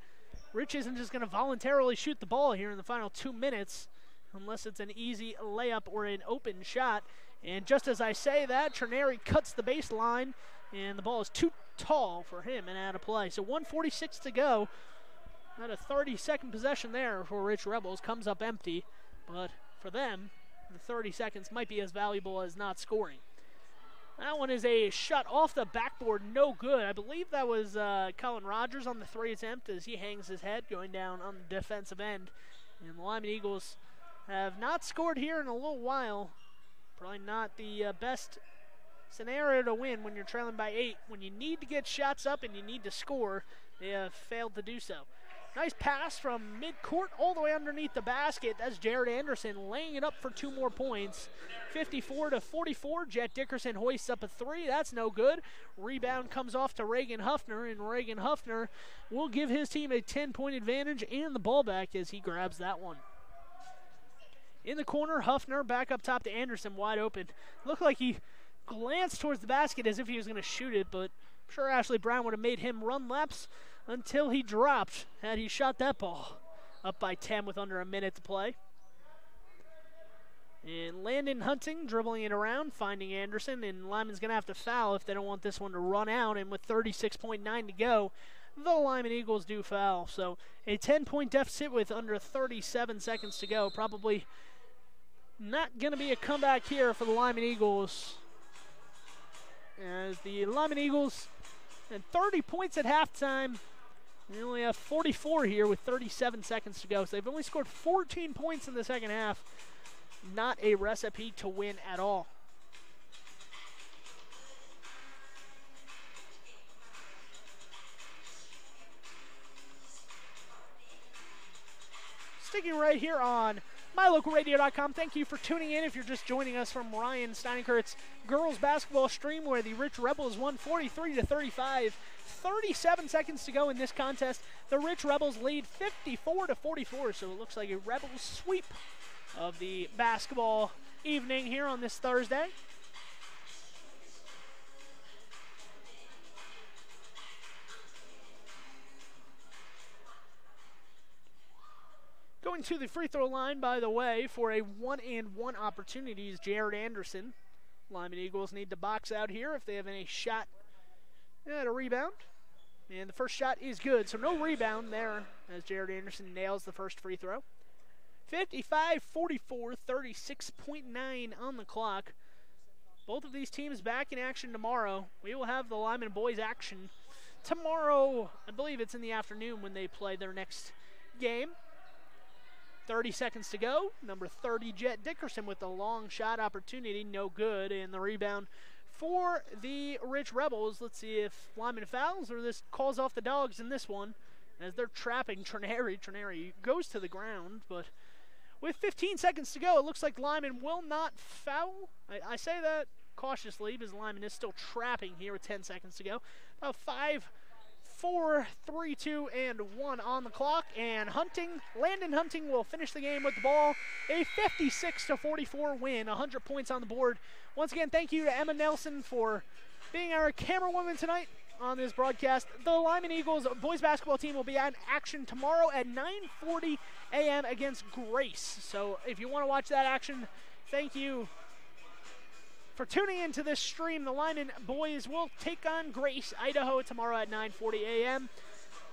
Rich isn't just going to voluntarily shoot the ball here in the final 2 minutes unless it's an easy layup or an open shot. And just as I say that, Trenary cuts the baseline, and the ball is tall for him and out of play. So 1:46 to go. Not a 30-second possession there for Rich Rebels. Comes up empty, but for them, the 30 seconds might be as valuable as not scoring. That one is a shot off the backboard, no good. I believe that was Colin Rogers on the 3 attempt as he hangs his head going down on the defensive end. And the Lyman Eagles have not scored here in a little while. Probably not the best scenario to win when you're trailing by 8. When you need to get shots up and you need to score, they have failed to do so. Nice pass from midcourt all the way underneath the basket. That's Jared Anderson laying it up for 2 more points. 54-44. Jet Dickerson hoists up a 3. That's no good. Rebound comes off to Reagan Huffner, and Reagan Huffner will give his team a 10-point advantage and the ball back as he grabs that one. In the corner, Huffner back up top to Anderson, wide open. Looked like he glanced towards the basket as if he was going to shoot it, but I'm sure Ashley Brown would have made him run laps until he dropped had he shot that ball. Up by 10 with under a minute to play. And Landon Hunting dribbling it around, finding Anderson, and Lyman's going to have to foul if they don't want this one to run out. And with 36.9 to go, the Lyman Eagles do foul. So a 10-point deficit with under 37 seconds to go. Probably not going to be a comeback here for the Lyman Eagles, as the Lyman Eagles had 30 points at halftime. They only have 44 here with 37 seconds to go. So they've only scored 14 points in the second half. Not a recipe to win at all. Sticking right here on MyLocalRadio.com. Thank you for tuning in if you're just joining us from Ryan Steinkert's girls basketball stream, where the Rich Rebels won 43-35. 37 seconds to go in this contest. The Rich Rebels lead 54-44, so it looks like a Rebels sweep of the basketball evening here on this Thursday. Going to the free throw line, by the way, for a 1-and-1 opportunity is Jared Anderson. Lyman Eagles need to box out here if they have any shot at a rebound. And the first shot is good, so no rebound there as Jared Anderson nails the first free throw. 55-44, 36.9 on the clock. Both of these teams back in action tomorrow. We will have the Lyman boys action tomorrow. I believe it's in the afternoon when they play their next game. 30 seconds to go. Number 30, Jet Dickerson with the long shot opportunity. No good. And the rebound for the Rich Rebels. Let's see if Lyman fouls or this calls off the dogs in this one, as they're trapping Trineri. Trineri goes to the ground, but with 15 seconds to go, it looks like Lyman will not foul. I say that cautiously because Lyman is still trapping here with 10 seconds to go. About 5, 4, 3, 2, and 1 on the clock. And Landon Hunting will finish the game with the ball. A 56-44 win, 100 points on the board. Once again, thank you to Emma Nelson for being our camera woman tonight on this broadcast. The Lyman Eagles boys basketball team will be in action tomorrow at 9:40 a.m. against Grace. So if you want to watch that action, thank you for tuning into this stream. The Lyman boys will take on Grace, Idaho tomorrow at 9:40 a.m.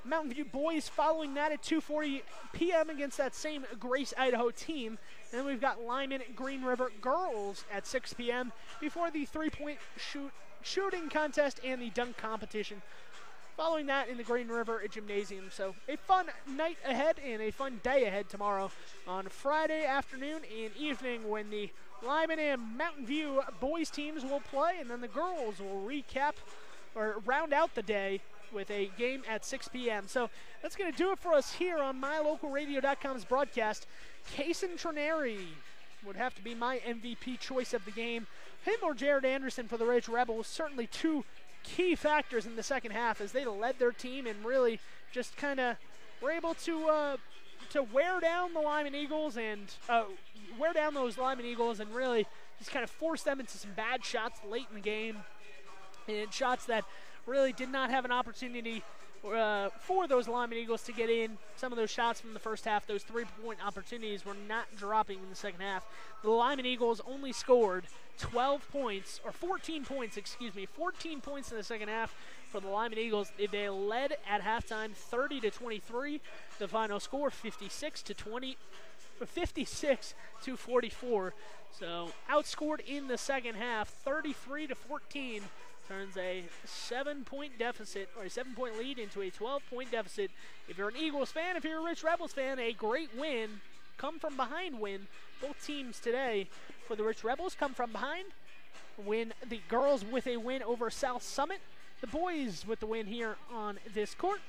Mountain View boys following that at 2:40 p.m. against that same Grace, Idaho team. And then we've got Lyman Green River girls at 6 p.m. before the three-point shooting contest and the dunk competition. Following that in the Green River Gymnasium. So a fun night ahead and a fun day ahead tomorrow on Friday afternoon and evening, when the Lyman and Mountain View boys teams will play, and then the girls will recap or round out the day with a game at 6 p.m. So that's going to do it for us here on MyLocalRadio.com's broadcast. Kason Trineri would have to be my MVP choice of the game. Him or Jared Anderson for the Rich Rebels, certainly two key factors in the second half as they led their team and really just kind of were able to wear down the Lyman Eagles and wear down those Lyman Eagles and really just kind of force them into some bad shots late in the game, and shots that really did not have an opportunity for those Lyman Eagles to get in. Some of those shots from the first half, those three-point opportunities, were not dropping in the second half. The Lyman Eagles only scored 14 points in the second half, for the Lyman Eagles. They led at halftime 30-23. The final score 56-44. So outscored in the second half, 33-14. Turns a 7-point deficit, or a 7-point lead, into a 12-point deficit. If you're an Eagles fan, if you're a Rich Rebels fan, a great win, come from behind win. Both teams today for the Rich Rebels come from behind. Win the girls with a win over South Summit. The boys with the win here on this court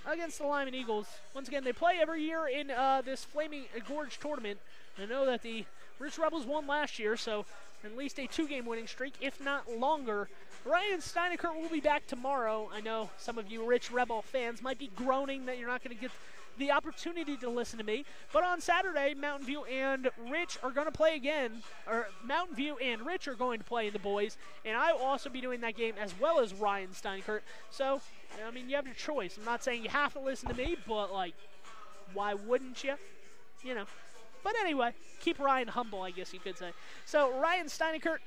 against the Lyman Eagles. Once again, they play every year in this Flaming Gorge tournament. I know that the Rich Rebels won last year, so at least a 2-game winning streak, if not longer. Ryan Steinekert will be back tomorrow. I know some of you Rich Rebel fans might be groaning that you're not going to get the opportunity to listen to me. But on Saturday, Mountain View and Rich are going to play again. Or Mountain View and Rich are going to play in the boys. And I will also be doing that game as well as Ryan Steinekert. So, I mean, you have your choice. I'm not saying you have to listen to me, but, like, why wouldn't you? You know. But anyway, keep Ryan humble, I guess you could say. So, Ryan Steinekert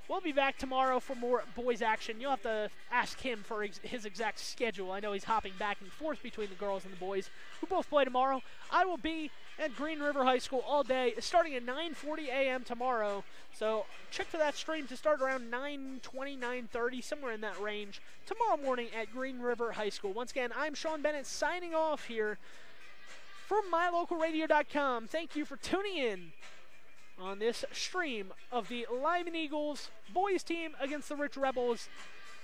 will be back tomorrow for more boys action. You'll have to ask him for his exact schedule. I know he's hopping back and forth between the girls and the boys, who both play tomorrow. I will be at Green River High School all day, starting at 9:40 a.m. tomorrow. So check for that stream to start around 9:20, 9:30, somewhere in that range, tomorrow morning at Green River High School. Once again, I'm Sean Bennett signing off here from MyLocalRadio.com. Thank you for tuning in on this stream of the Lyman Eagles boys team against the Rich Rebels.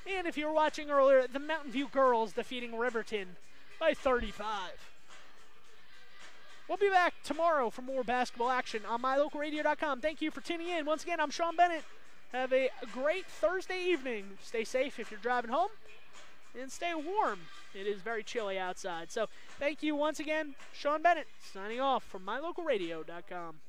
And if you were watching earlier, the Mountain View girls defeating Riverton by 35. We'll be back tomorrow for more basketball action on MyLocalRadio.com. Thank you for tuning in. Once again, I'm Sean Bennett. Have a great Thursday evening. Stay safe if you're driving home, and stay warm. It is very chilly outside. So thank you once again. Sean Bennett signing off from MyLocalRadio.com.